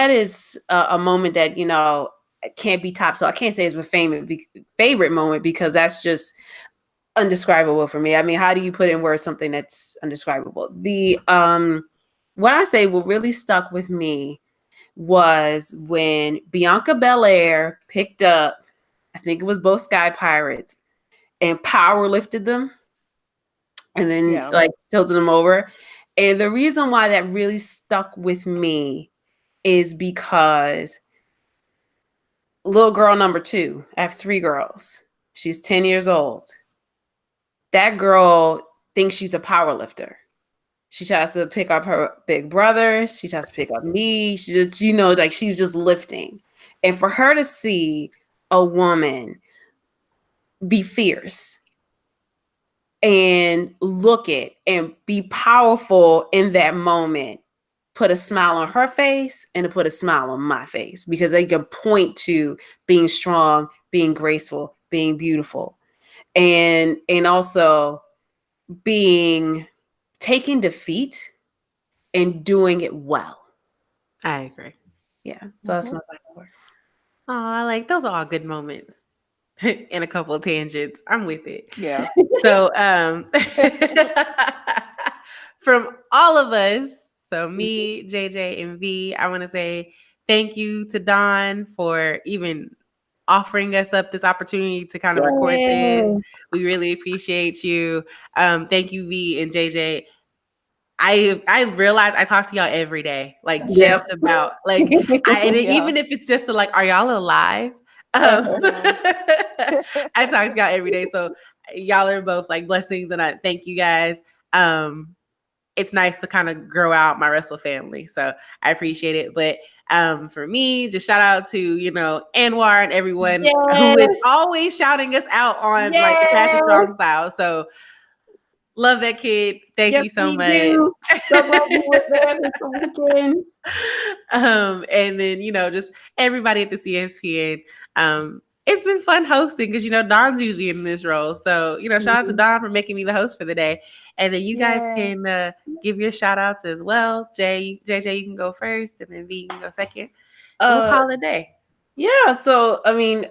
is a moment that, can't be topped. So I can't say it's my favorite moment, because that's just undescribable for me. I mean, how do you put in words something that's undescribable? The what I say what really stuck with me was when Bianca Belair picked up, I think it was both Sky Pirates, and power lifted them, and then like tilted them over. And the reason why that really stuck with me is because little girl number 2, I have 3 girls. She's 10 years old. That girl thinks she's a power lifter. She tries to pick up her big brother. She tries to pick up me. She just, like she's just lifting. And for her to see a woman be fierce and look it and be powerful in that moment, put a smile on her face and to put a smile on my face, because they can point to being strong, being graceful, being beautiful, and also taking defeat and doing it well. I agree. Yeah. So that's my final word. Oh, like those are all good moments. And a couple of tangents. I'm with it. Yeah. So from all of us, so me, JJ, and V, I want to say thank you to Dawn for even offering us up this opportunity to kind of record this. We really appreciate you. Thank you, V and JJ. I realize I talk to y'all every day, like just about like even if it's just to like, are y'all alive? I talk to y'all every day, so y'all are both like blessings, and I thank you guys. It's nice to kind of grow out my wrestle family, so I appreciate it. But for me, just shout out to Anwar and everyone who is always shouting us out on like the Cassie Strong style. So. Love that kid. Thank you so much. So glad you were there this weekend. And then, just everybody at the CSPN. It's been fun hosting because, Dawn's usually in this role. So, shout out to Dawn for making me the host for the day. And then you guys can give your shout outs as well. JJ, you can go first, and then V, you can go second. We'll call it a day. Yeah. So, I mean,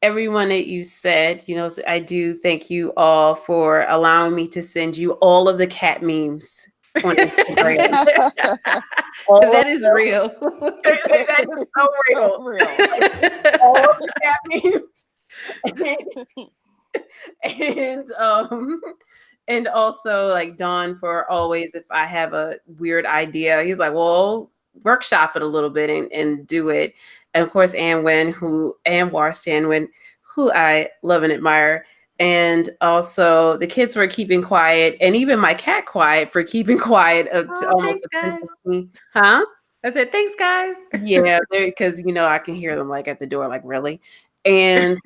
everyone that you said, I do thank you all for allowing me to send you all of the cat memes on Instagram. That is real. That is so real. All of the cat memes. And also like Dawn for always, if I have a weird idea, he's like, well, workshop it a little bit and do it. And of course, Anwar Stanwin, who I love and admire. And also the kids were keeping quiet, and even my cat Quiet for keeping quiet to almost offensive me. Huh? I said, thanks, guys. Yeah, because I can hear them like at the door, like really. And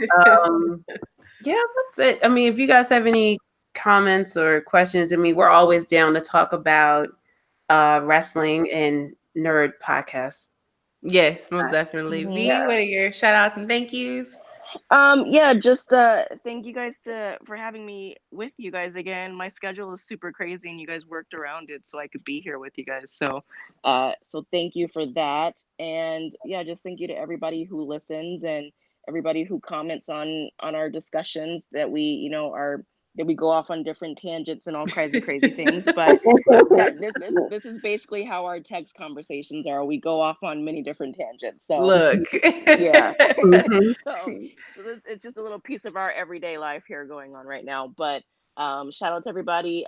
yeah, that's it. I mean, if you guys have any comments or questions, I mean, we're always down to talk about wrestling and nerd podcasts. Yes, most definitely. V, what are your shout outs and thank yous? Just thank you guys for having me with you guys again. My schedule is super crazy, and you guys worked around it so I could be here with you guys. So thank you for that. And yeah, just thank you to everybody who listens and everybody who comments on our discussions that we that we go off on different tangents and all kinds of crazy things. But this is basically how our text conversations are. We go off on many different tangents. So look, yeah. So this, it's just a little piece of our everyday life here going on right now. But shout out to everybody.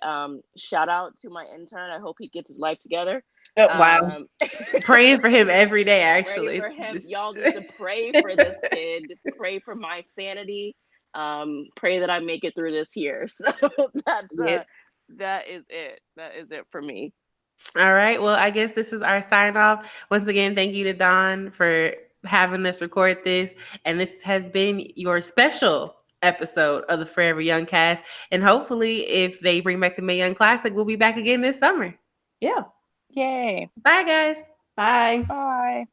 Shout out to my intern. I hope he gets his life together. Wow. Praying for him every day, actually. Pray for him. Y'all need to pray for this kid. Pray for my sanity. Pray that I make it through this year. So that is it. That is it for me. All right. Well, I guess this is our sign off. Once again, thank you to Dawn for having us record this. And this has been your special episode of the Forever Young cast. And hopefully, if they bring back the Mae Young Classic, we'll be back again this summer. Yeah. Yay. Bye, guys. Bye. Bye.